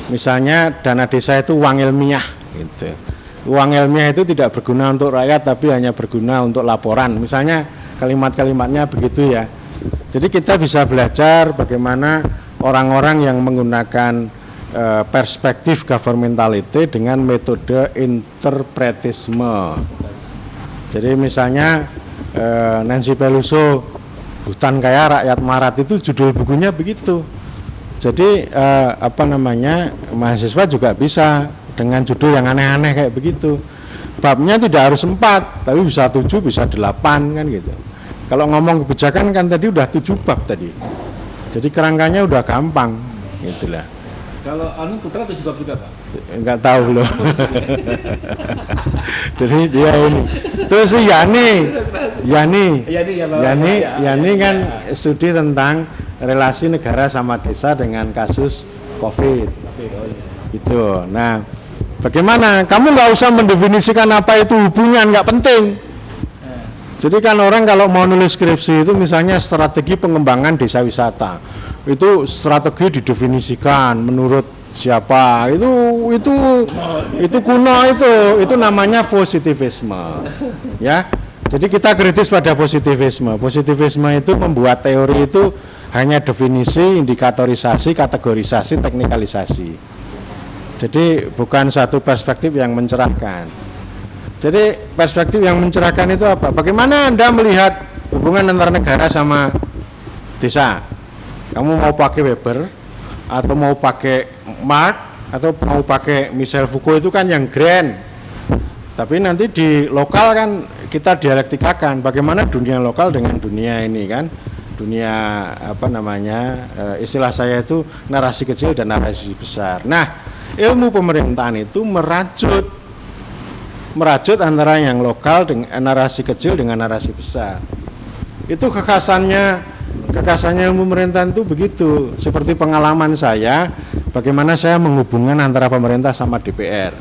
S2: Misalnya dana desa itu uang ilmiah gitu. Uang ilmiah itu tidak berguna untuk rakyat tapi hanya berguna untuk laporan. Misalnya kalimat-kalimatnya begitu ya. Jadi kita bisa belajar bagaimana orang-orang yang menggunakan perspektif governmentality dengan metode interpretisme. Jadi misalnya Nancy Pelosi, Hutan Kaya Rakyat Marat, itu judul bukunya begitu. Jadi mahasiswa juga bisa dengan judul yang aneh-aneh kayak begitu. Babnya tidak harus 4, tapi bisa 7, bisa 8 kan gitu. Kalau ngomong kebijakan kan tadi udah 7 bab tadi. Jadi kerangkanya udah gampang gitulah.
S1: Kalau Anu Putra 7 bab juga, Pak?
S2: Enggak tahu loh. Jadi dia ini. Terus si Yani kan studi tentang relasi negara sama desa dengan kasus COVID. Gitu. Nah, bagaimana? Kamu nggak usah mendefinisikan apa itu hubungan, nggak penting. Jadi kan orang kalau mau nulis skripsi itu misalnya strategi pengembangan desa wisata, itu strategi didefinisikan menurut siapa? Itu kuno, itu namanya positivisme, ya. Jadi kita kritis pada positivisme. Positivisme itu membuat teori itu hanya definisi, indikatorisasi, kategorisasi, teknikalisasi. Jadi bukan satu perspektif yang mencerahkan. Jadi perspektif yang mencerahkan itu apa? Bagaimana Anda melihat hubungan antara negara sama desa? Kamu mau pakai Weber atau mau pakai Marx atau mau pakai Michel Foucault, itu kan yang grand. Tapi nanti di lokal kan kita dialektikakan bagaimana dunia lokal dengan dunia ini kan. Dunia istilah saya itu narasi kecil dan narasi besar. Nah, ilmu pemerintahan itu merajut antara yang lokal dengan narasi kecil dengan narasi besar. Itu kekhasannya ilmu pemerintahan itu begitu. Seperti pengalaman saya, bagaimana saya menghubungkan antara pemerintah sama DPR.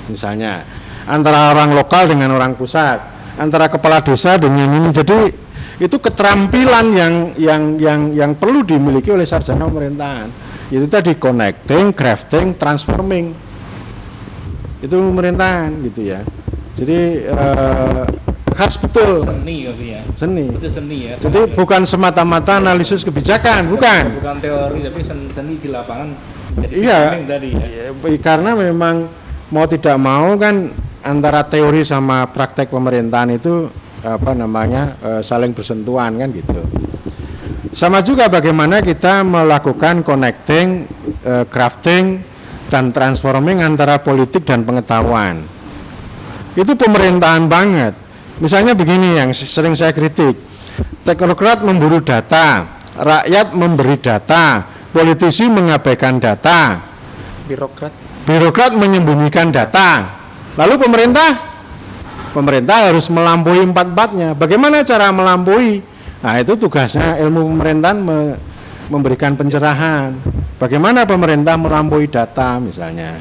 S2: Misalnya, antara orang lokal dengan orang pusat, antara kepala desa dengan ini. Jadi itu keterampilan yang perlu dimiliki oleh sarjana pemerintahan. Itu tadi connecting, crafting, transforming. Itu pemerintahan gitu ya. Jadi khas betul.
S1: Seni gitu ya.
S2: Seni.
S1: Itu seni ya.
S2: Jadi bukan semata-mata analisis kebijakan, bukan.
S1: Bukan teori, tapi seni di lapangan. Jadi
S2: Iya.
S1: Tadi ya.
S2: Karena memang mau tidak mau kan antara teori sama praktek pemerintahan itu saling bersentuhan kan gitu. Sama juga bagaimana kita melakukan connecting, crafting dan transforming antara politik dan pengetahuan. Itu pemerintahan banget. Misalnya begini yang sering saya kritik. Teknokrat memburu data, rakyat memberi data, politisi mengabaikan data, birokrat menyembunyikan data. Lalu pemerintah harus melampaui empat-empatnya. Bagaimana cara melampaui? Nah, itu tugasnya ilmu pemerintahan memberikan pencerahan. Bagaimana pemerintah melampaui data misalnya.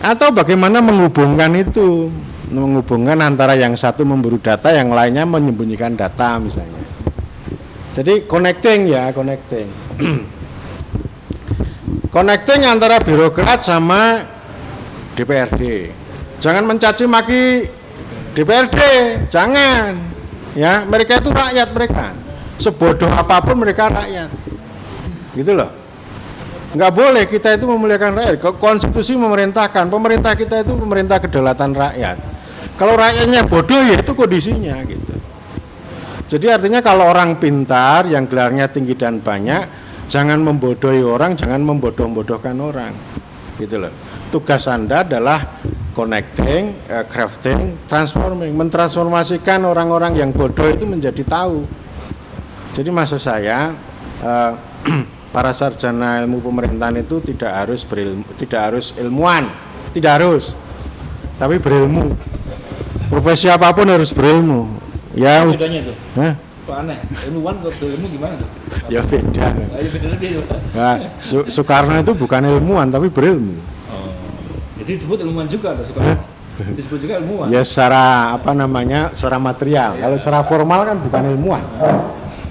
S2: Atau bagaimana menghubungkan antara yang satu memburu data, yang lainnya menyembunyikan data misalnya. Jadi connecting. Connecting antara birokrat sama DPRD. Jangan mencaci maki DPRD, jangan. Ya, mereka itu rakyat mereka. Sebodoh apapun mereka rakyat. Gitu loh. Enggak boleh kita itu memuliakan rakyat. Konstitusi memerintahkan, pemerintah kita itu pemerintah kedaulatan rakyat. Kalau rakyatnya bodoh ya itu kondisinya gitu. Jadi artinya kalau orang pintar yang gelarnya tinggi dan banyak, jangan membodohi orang, jangan membodoh-bodohkan orang. Gitu loh. Tugas Anda adalah connecting, crafting, transforming, mentransformasikan orang-orang yang bodoh itu menjadi tahu. Jadi maksud saya para sarjana ilmu pemerintahan itu tidak harus ilmuwan, tapi berilmu. Profesi apapun harus berilmu. Ya.
S1: Bedanya itu. Kok aneh? Ilmuwan kok berilmu gimana tuh?
S2: Ya beda.
S1: Ayo beda lebih.
S2: Nah, Soekarno itu bukan ilmuwan tapi berilmu.
S1: Oh. Jadi disebut ilmuwan juga tuh Soekarno. Disebut juga ilmuwan.
S2: Ya secara secara material. Kalau secara formal kan bukan ilmuwan.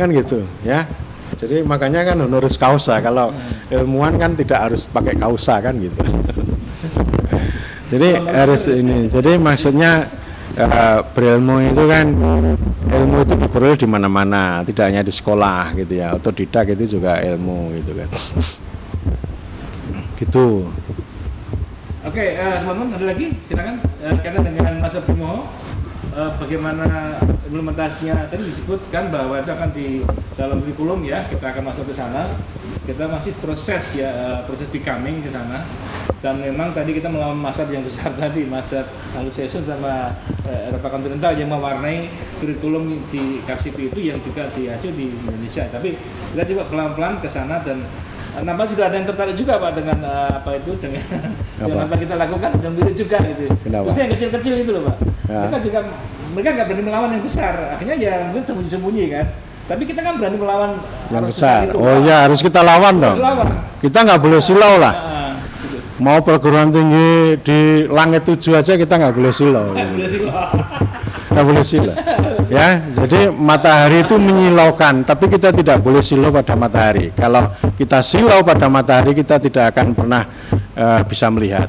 S2: Kan gitu, ya. Jadi makanya kan honoris causa. Kalau ilmuwan kan tidak harus pakai kausa kan gitu. Jadi harus ini. Jadi maksudnya berilmu itu kan, ilmu itu diperoleh di mana-mana, tidak hanya di sekolah gitu ya. Otodidak itu juga ilmu gitu kan. Gitu.
S1: Oke, teman-teman ada lagi silakan kaitan dengan Mas Timoho, bagaimana implementasinya tadi disebutkan bahwa itu akan di dalam kurikulum ya, kita akan masuk ke sana. Kita masih proses ya, proses becoming ke sana. Dan memang tadi kita melawan masab yang besar tadi, masab Anglo-Saxon sama Eropa kontinental yang mewarnai kurikulum di KCP itu yang juga diacu di Indonesia. Tapi kita coba pelan-pelan ke sana dan nampak sudah ada yang tertarik juga Pak dengan apa itu dengan yang apa kita lakukan dan mirip juga gitu.
S2: Kenapa?
S1: Terus yang kecil-kecil itu loh Pak.
S2: Ya.
S1: Mereka nggak berani melawan yang besar. Akhirnya ya mungkin sembunyi-sembunyi kan. Tapi kita kan berani melawan
S2: Yang
S1: arus
S2: besar.
S1: itu,
S2: Oh
S1: Pak.
S2: iya, harus kita lawan dong.
S1: Harus lawan.
S2: Kita nggak boleh silau lah.
S1: Gitu.
S2: Mau perguruan tinggi di langit 7 aja kita nggak boleh silau.
S1: Boleh sih, Pak.
S2: Nggak boleh silau. Ya, jadi matahari itu menyilaukan, tapi kita tidak boleh silau pada matahari. Kalau kita silau pada matahari, kita tidak akan pernah bisa melihat.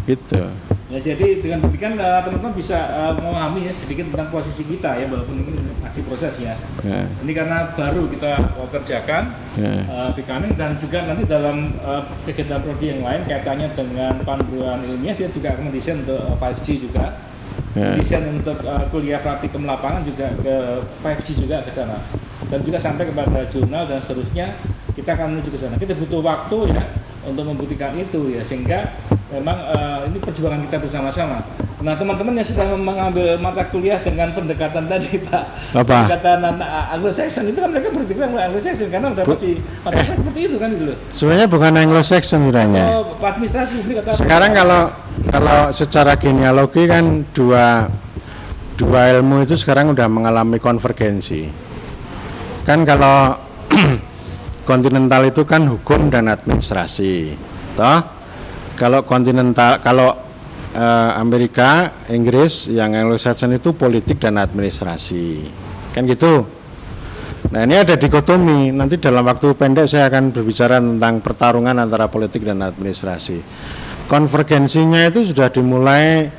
S2: Itu.
S1: Ya, jadi dengan demikian teman-teman bisa memahami ya sedikit tentang posisi kita ya, walaupun ini masih proses ya.
S2: Ya.
S1: Ini karena baru kita kerjakan becoming, dan juga nanti dalam kegiatan prodi yang lain kaitannya dengan panduan ilmiah, dia juga akan mendesain untuk 5G juga.
S2: Ya.
S1: Desain untuk kuliah praktikum lapangan juga ke 5G juga ke sana. Dan juga sampai kepada jurnal dan seterusnya kita akan menuju ke sana. Kita butuh waktu ya untuk membuktikan itu ya, sehingga memang ini perjuangan kita bersama-sama. Nah, teman-teman yang sudah mengambil mata kuliah dengan pendekatan tadi Pak,
S2: Apa?
S1: pendekatan Anglo-Saxon itu kan mereka berpikir Anglo-Saxon karena udah di mata kuliah seperti itu kan gitu loh.
S2: Sebenarnya bukan Anglo-Saxon kiranya.
S1: Oh, administrasi publik atau
S2: Sekarang kalau secara genealogi kan dua ilmu itu sekarang udah mengalami konvergensi. Kan kalau kontinental itu kan hukum dan administrasi, toh? Kalau kontinental, kalau Amerika, Inggris, yang Anglo-Saxon itu politik dan administrasi, kan gitu. Nah, ini ada dikotomi. Nanti dalam waktu pendek saya akan berbicara tentang pertarungan antara politik dan administrasi. Konvergensinya itu sudah dimulai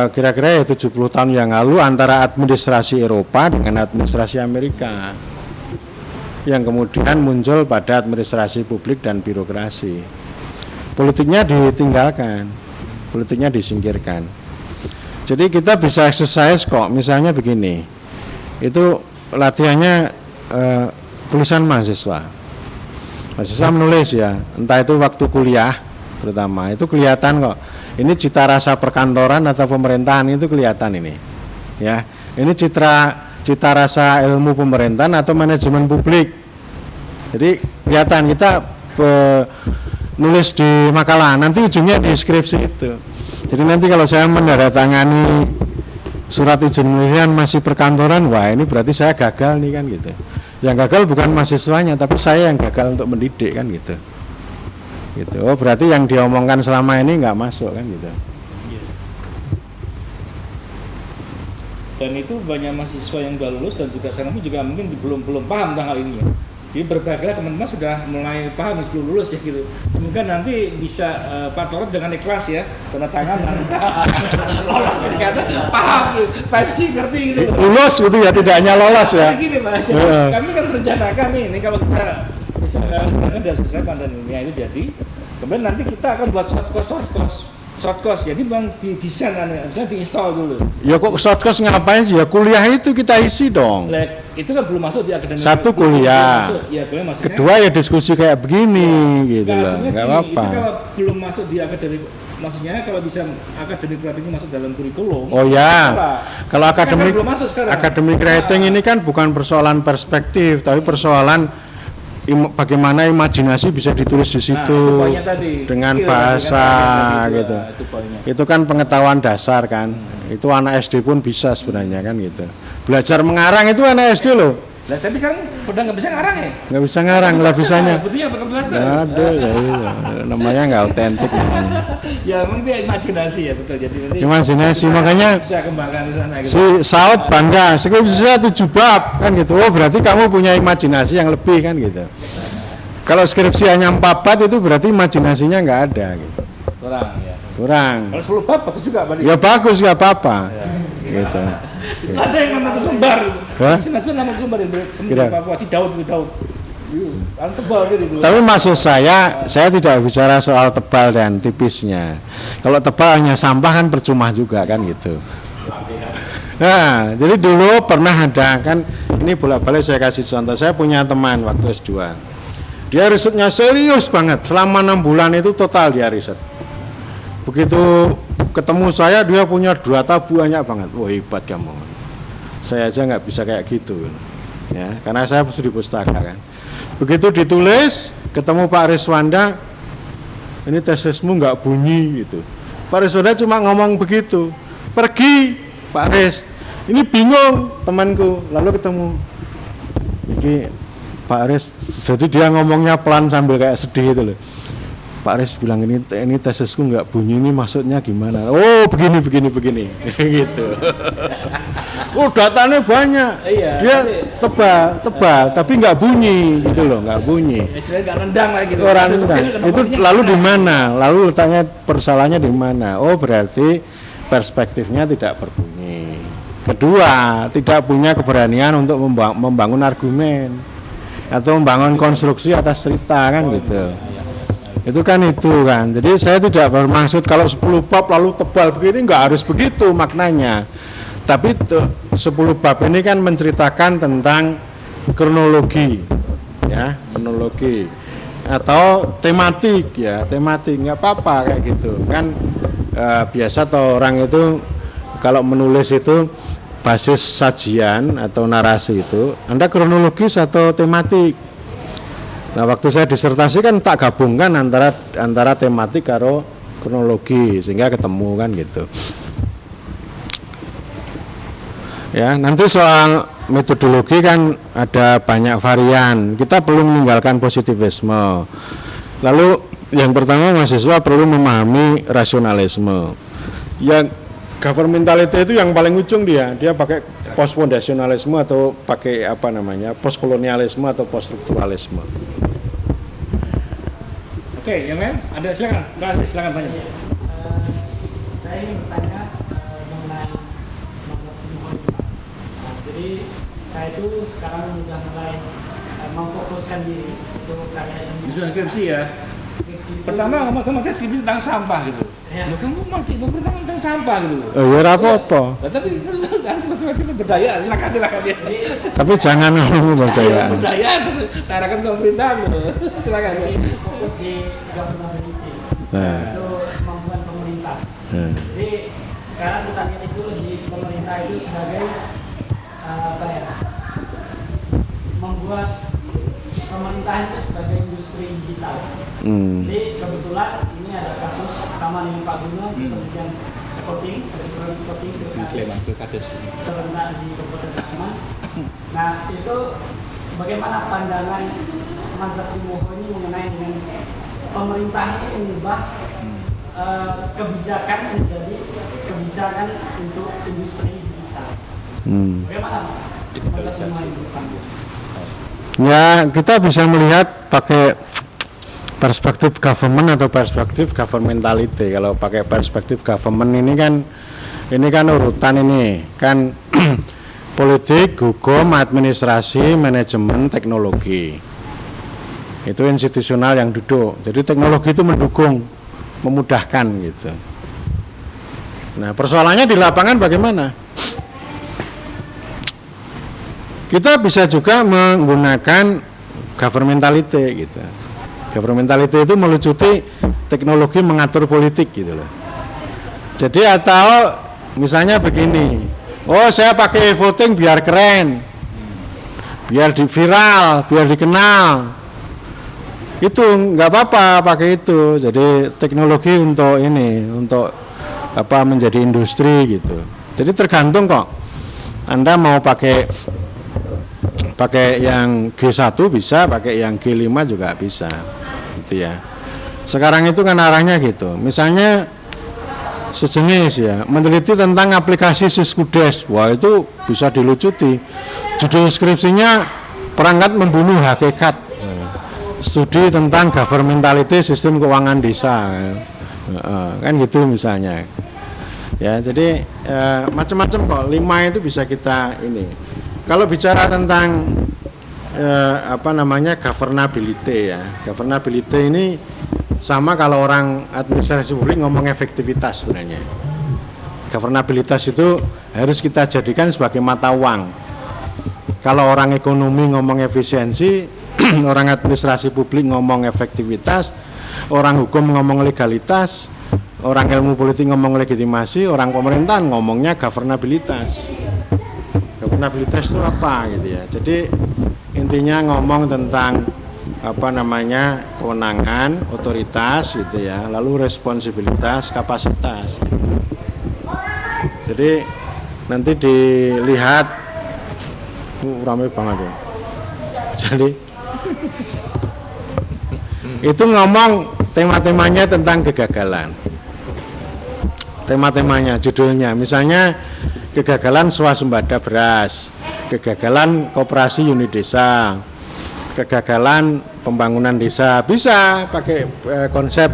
S2: kira-kira ya 70 tahun yang lalu antara administrasi Eropa dengan administrasi Amerika, yang kemudian muncul pada administrasi publik dan birokrasi. Politiknya ditinggalkan, politiknya disingkirkan. Jadi kita bisa exercise kok, misalnya begini, itu latihannya tulisan mahasiswa menulis ya, entah itu waktu kuliah terutama, itu kelihatan kok. Ini cita rasa perkantoran atau pemerintahan itu kelihatan ini, ya. Ini cita rasa ilmu pemerintahan atau manajemen publik. Jadi kelihatan kita nulis di makalah, nanti ujungnya di skripsi itu. Jadi nanti kalau saya menandatangani surat izin penelitian masih perkantoran, wah ini berarti saya gagal nih kan gitu. Yang gagal bukan mahasiswanya, tapi saya yang gagal untuk mendidik kan gitu. Gitu. Oh berarti yang diomongkan selama ini nggak masuk kan gitu.
S1: Dan itu banyak mahasiswa yang sudah lulus dan juga sekarang juga mungkin belum paham tentang hal ini ya. Jadi berbagai teman-teman sudah mulai paham sebelum lulus ya gitu. Semoga nanti bisa Pak Torot dengan ikhlas ya, tanda tangan dan lolos kata paham, 5C ngerti gitu.
S2: Lulus gitu ya, tidak hanya lolos ya.
S1: Gini Pak, jadi kami kan merencanakan nih, ini kalau kita misalkan sudah selesai panduan ilmiah itu jadi, kemudian nanti kita akan buat short course, jadi bang didesain kan, diinstal dulu.
S2: Ya kok short course ngapain sih ya, kuliah itu kita isi dong.
S1: Itu kan belum masuk di akademik.
S2: Satu kuliah,
S1: ya,
S2: kedua ya diskusi kayak begini gitu loh, nggak apa-apa.
S1: Itu kalau belum masuk di akademik, maksudnya kalau bisa akademik writing masuk dalam kurikulum.
S2: Oh ya, kalau akademik writing ini kan bukan persoalan perspektif, tapi persoalan bagaimana imajinasi bisa ditulis di situ dengan bahasa gitu. Itu kan pengetahuan dasar kan. Itu anak SD pun bisa sebenarnya kan gitu. Belajar mengarang itu anak SD loh.
S1: Nah, tapi sekarang udah nggak bisa ngarang ya?
S2: Nggak bisa ngarang lah bisanya.
S1: Buktinya bakal blaster.
S2: Ada ya itu. Namanya nggak autentik namanya.
S1: Ya memang dia imajinasi ya betul. Jadi nanti
S2: imajinasi makanya
S1: bisa kembangkan di sana gitu.
S2: si Saud bangga skripsi saya 7 bab kan gitu. Oh berarti kamu punya imajinasi yang lebih kan gitu. Kalau skripsi hanya 4 bab itu berarti imajinasinya nggak ada gitu.
S1: Kurang ya.
S2: kurang.
S1: Kalau 10 bab bagus juga Pak.
S2: Ya bagus nggak apa-apa, gitu.
S1: Itu ada yang 600 lembar.
S2: Hah?
S1: Sinasua 600 lembar di
S2: Kira.
S1: Papua di Daud itu Daud. Kan tebal dia itu.
S2: Tapi maksud saya tidak bicara soal tebal dan tipisnya. Kalau tebal hanya sampah kan percuma juga kan gitu. Nah, jadi dulu pernah ada kan, ini bolak-balik saya kasih contoh. Saya punya teman waktu S2. Dia risetnya serius banget. Selama 6 bulan itu total dia riset. Begitu ketemu saya, dia punya 2 tabung banyak banget. Wah, hebat kamu. Saya aja nggak bisa kayak gitu. Ya, karena saya di pustaka kan. Begitu ditulis, ketemu Pak Riswanda, ini tesismu nggak bunyi gitu. Pak Riswanda cuma ngomong begitu, pergi Pak Ris. Ini bingung temanku, lalu ketemu, ini Pak Ris. Jadi dia ngomongnya pelan sambil kayak sedih itu loh. Pak Ris bilang ini tesisku nggak bunyi, ini maksudnya gimana? Oh begini gitu. Oh datanya banyak,
S1: Iya,
S2: dia tebal, tapi nggak bunyi gitu loh, nggak bunyi.
S1: Istilahnya nggak nendang lah gitu.
S2: Orang
S1: Ada seperti
S2: itu lalu di mana? Lalu letaknya persoalannya di mana? Oh berarti perspektifnya tidak berbunyi. Kedua, tidak punya keberanian untuk membangun argumen atau membangun konstruksi atas cerita kan gitu. Itu kan. Jadi saya tidak bermaksud kalau 10 bab lalu tebal begini, nggak harus begitu maknanya. Tapi 10 bab ini kan menceritakan tentang kronologi, ya, kronologi atau tematik nggak apa-apa kayak gitu kan. Biasa atau orang itu kalau menulis itu basis sajian atau narasi itu, Anda kronologis atau tematik. Nah, waktu saya disertasi kan tak gabungkan antara tematik atau kronologi sehingga ketemu kan gitu. Ya, nanti soal metodologi kan ada banyak varian. Kita perlu meninggalkan positivisme. Lalu yang pertama mahasiswa perlu memahami rasionalisme. Yang governmentality itu yang paling ujung dia pakai postfoundationalisme atau pakai postkolonialisme atau poststrukturalisme.
S1: Oke, yang lain ada silakan tanya.
S5: Saya ingin bertanya mengenai masa Timoho. Jadi saya itu sekarang sudah mulai memfokuskan diri untuk karya ini.
S1: Bisa skripsi ya.
S5: Skripsi itu,
S1: Pertama ngomong sama saya skripsi tentang sampah gitu.
S5: Ya.
S1: Loh, kamu masih bertanya tentang sampah gitu.
S2: Ya apa-apa.
S1: Nah, tapi kan perspektif berdaya, silakan ya.
S5: jadi
S2: Tapi jangan ngomong budaya.
S1: Berdaya, tarakan pemerintahan gitu. Silakan.
S5: ini fokus di governability, itu kemampuan pemerintah. Jadi sekarang kita lihat itu di pemerintah itu sebagai membuat pemerintahan itu sebagai industri digital. Jadi kebetulan ini ada kasus sama dengan Pak Gunung kemudian voting
S1: Pilkades.
S5: serentak di Kabupaten Sleman. Nah itu bagaimana pandangan Mazhab Timoho ini mengenai dengan pemerintah ini mengubah kebijakan menjadi kebijakan untuk industri digital. Bagaimana Mazhab Timoho ini bertanggung?
S2: Ya, kita bisa melihat pakai perspektif government atau perspektif governmentality. Kalau pakai perspektif government ini kan urutan ini kan politik, hukum, administrasi, manajemen, teknologi. Itu institusional yang duduk. Jadi teknologi itu mendukung, memudahkan gitu. Nah, persoalannya di lapangan bagaimana? Kita bisa juga menggunakan governmentality gitu. Governmentality itu melucuti teknologi mengatur politik gitu loh. Jadi atau misalnya begini, oh saya pakai voting biar keren, biar viral, biar dikenal. Itu nggak apa-apa pakai itu. Jadi teknologi untuk menjadi industri gitu. Jadi tergantung kok. Anda mau pakai yang G1 bisa, pakai yang G5 juga bisa gitu ya. Sekarang itu kan arahnya gitu. Misalnya sejenis ya, meneliti tentang aplikasi Syskudes. Wah, itu bisa dilucuti. Judul skripsinya perangkat membunuh hakikat. Studi tentang governmentality sistem keuangan desa. Kan gitu misalnya. Ya, jadi macam-macam kok. 5 itu bisa kita ini. Kalau bicara tentang governability ya. Governability ini sama kalau orang administrasi publik ngomong efektivitas sebenarnya. Governabilitas itu harus kita jadikan sebagai mata uang. Kalau orang ekonomi ngomong efisiensi, orang administrasi publik ngomong efektivitas, orang hukum ngomong legalitas, orang ilmu politik ngomong legitimasi, orang pemerintahan ngomongnya governabilitas. Governabilitas itu apa gitu ya. Jadi intinya ngomong tentang kewenangan, otoritas gitu ya, lalu responsibilitas, kapasitas gitu. Jadi nanti dilihat ramai banget ya. Jadi itu ngomong tema-temanya tentang kegagalan. Tema-temanya, judulnya misalnya kegagalan swasembada beras, kegagalan koperasi unit desa, kegagalan pembangunan desa, bisa pakai konsep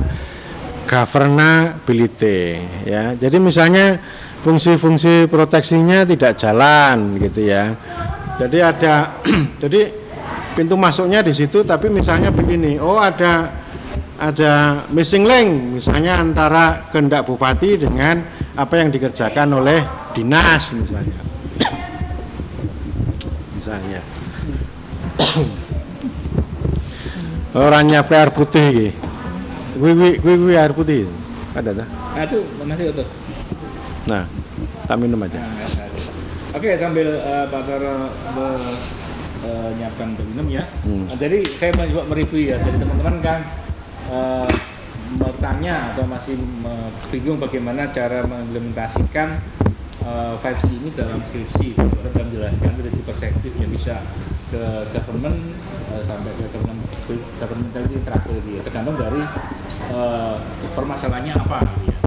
S2: governability ya. Jadi misalnya fungsi-fungsi proteksinya tidak jalan gitu ya. Jadi ada jadi pintu masuknya di situ, tapi misalnya begini, ada missing link misalnya antara kehendak bupati dengan apa yang dikerjakan oleh dinas misalnya. Orangnya air putih gue air putih ada tak?
S1: Nah itu masih utuh.
S2: Nah, tak minum aja.
S1: Oke, sambil Pak Tara menyiapkan untuk minum ya. Jadi saya juga mereview ya, jadi teman-teman kan bertanya atau masih bingung bagaimana cara mengimplementasikan 5C ini dalam skripsi. Kita sudah menjelaskan dari perspektif yang bisa ke government sampai ke governmentality terakhir dia, tergantung dari permasalahannya apa gitu ya.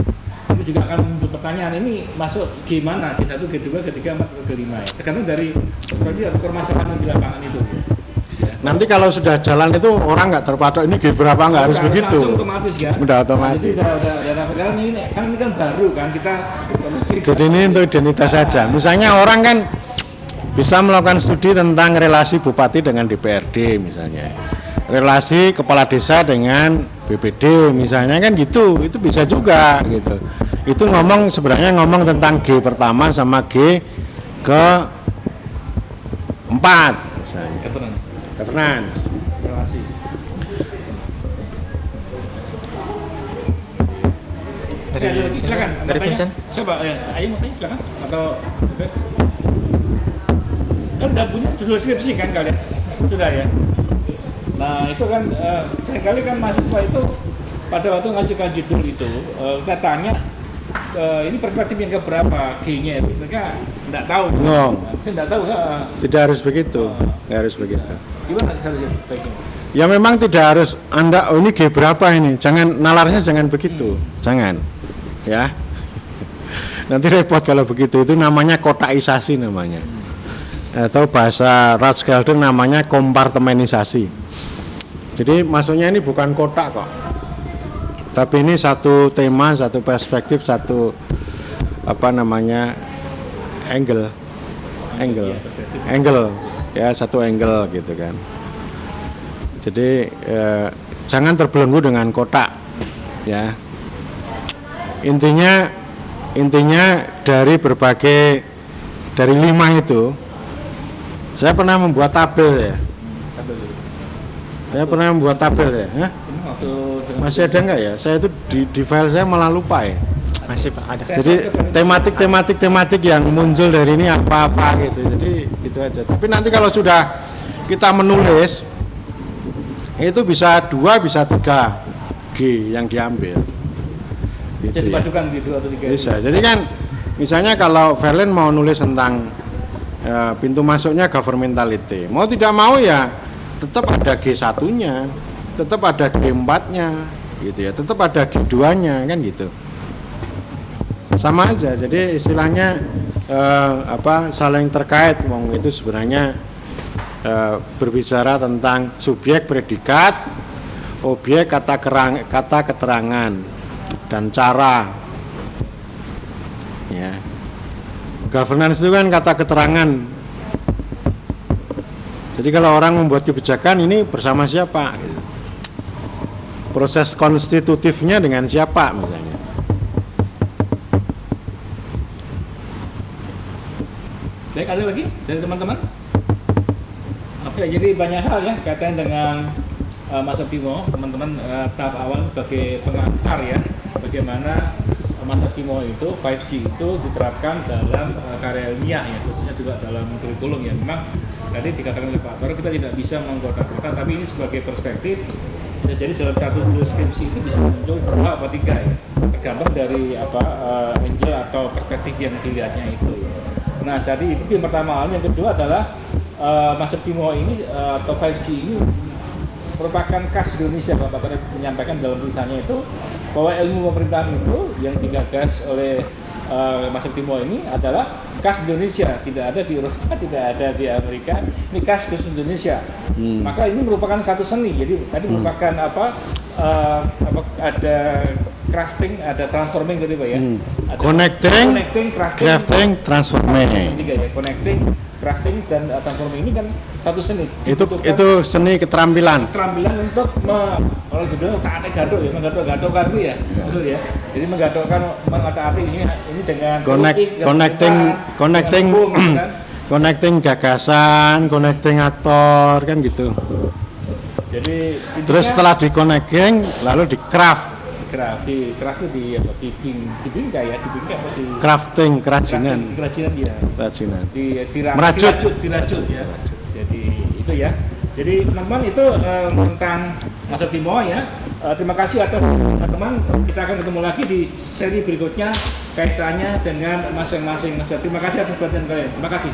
S1: Tapi juga akan muncul pertanyaan, ini masuk gimana G1, G2, G3, G5 ya, tergantung dari seperti permasalahan di lapangan itu ya.
S2: Nanti kalau sudah jalan itu orang nggak terpatok ini G berapa, nggak harus begitu.
S1: Otomatis kan?
S2: Udah otomatis.
S1: Jadi ini kan baru kan kita.
S2: Jadi ini untuk identitas saja. Misalnya orang kan bisa melakukan studi tentang relasi bupati dengan DPRD misalnya, relasi kepala desa dengan BPD misalnya kan gitu, itu bisa juga gitu. Itu sebenarnya ngomong tentang G pertama sama G ke-4 misalnya. Governance.
S1: Relasi. Silakan.
S3: Dari Vincent.
S1: Coba ayo mau tanya silakan atau kan udah punya judul skripsi kan kalian? Sudah ya. Nah itu kan seringkali kan mahasiswa itu pada waktu ngajukan judul itu kita tanya ini perspektif yang keberapa G-nya itu, mereka tidak tahu. Saya tidak tahu.
S2: Tidak harus begitu, nggak harus begitu.
S1: Gimana harusnya?
S2: Ya memang tidak harus Anda ini G berapa ini, jangan nalarnya jangan begitu, jangan, ya. Nanti repot kalau begitu, itu namanya kotakisasi namanya. Atau bahasa Rathskelder namanya kompartemenisasi. Jadi maksudnya ini bukan kotak kok, tapi ini satu tema, satu perspektif, satu angle ya, satu angle gitu kan. Jadi jangan terbelenggu dengan kotak ya. Intinya dari dari 5 itu saya pernah membuat tabel ya. Hah? Masih ada enggak ya? Saya itu di file saya malah lupa ya.
S3: Masih Pak, ada.
S2: Jadi tematik yang muncul dari ini apa gitu. Jadi itu aja. Tapi nanti kalau sudah kita menulis itu bisa 2 bisa 3 G yang diambil. Gitu
S1: Jadi
S2: ya.
S1: padukan gitu atau 3.
S2: Bisa. Jadi kan misalnya kalau Verlin mau nulis tentang pintu masuknya governmentality, mau tidak mau ya tetap ada G1-nya, tetap ada G4-nya gitu ya, tetap ada G2-nya kan gitu. Sama aja. Jadi istilahnya saling terkait itu sebenarnya berbicara tentang subjek, predikat, objek, kata keterangan, dan cara. Ya. Governance itu kan kata keterangan. Jadi kalau orang membuat kebijakan ini bersama siapa? Gitu. Proses konstitutifnya dengan siapa misalnya?
S1: Baik, ada lagi dari teman-teman? Oke, jadi banyak hal ya kaitan dengan masa Timo, teman-teman. Tahap awal sebagai pengantar ya, bagaimana masa Timo itu 5G itu diterapkan dalam karya ilmiah ya, khususnya juga dalam kurikulum ya. Memang tadi dikatakan oleh Pak Toro, kita tidak bisa mengkotak-kotak, tapi ini sebagai perspektif. Jadi dalam satu deskripsi itu bisa muncul 2 atau 3 ya, tergantung dari angle atau perspektif yang dilihatnya itu. Nah, jadi itu yang pertama. Yang kedua adalah masa Timo ini atau 5G ini merupakan khas Indonesia. Pak Toro menyampaikan dalam tulisannya itu bahwa ilmu pemerintahan itu yang digagas oleh masa Timo ini adalah khas Indonesia, tidak ada di Eropa, tidak ada di Amerika, ini khas Indonesia. Maka ini merupakan satu seni. Jadi tadi merupakan ada crafting, ada transforming tadi Pak ya. Ada
S2: Connecting, crafting, transforming.
S1: Tiga ya, connecting, crafting dan transforming ini kan satu seni.
S2: Itu seni keterampilan.
S1: Keterampilan untuk kalau dibilang tak ada gadok ya, menggadok kartu ya, betul ya. Jadi menggadokkan mengadap ini dengan
S2: connecting gagasan, connecting aktor kan gitu.
S1: Jadi
S2: Terus setelah di connecting lalu di craft.
S1: di bingkai ya, di bingkai apa di
S2: Crafting, kerajinan.
S1: kerajinan ya.
S2: Kerajinan.
S1: Diracut ya. Jadi itu ya. Jadi teman-teman itu tentang masa Timo ya. Terima kasih atas teman-teman. Kita akan ketemu lagi di seri berikutnya kaitannya dengan masing-masing masa. Terima kasih atas perhatian kalian. Terima kasih.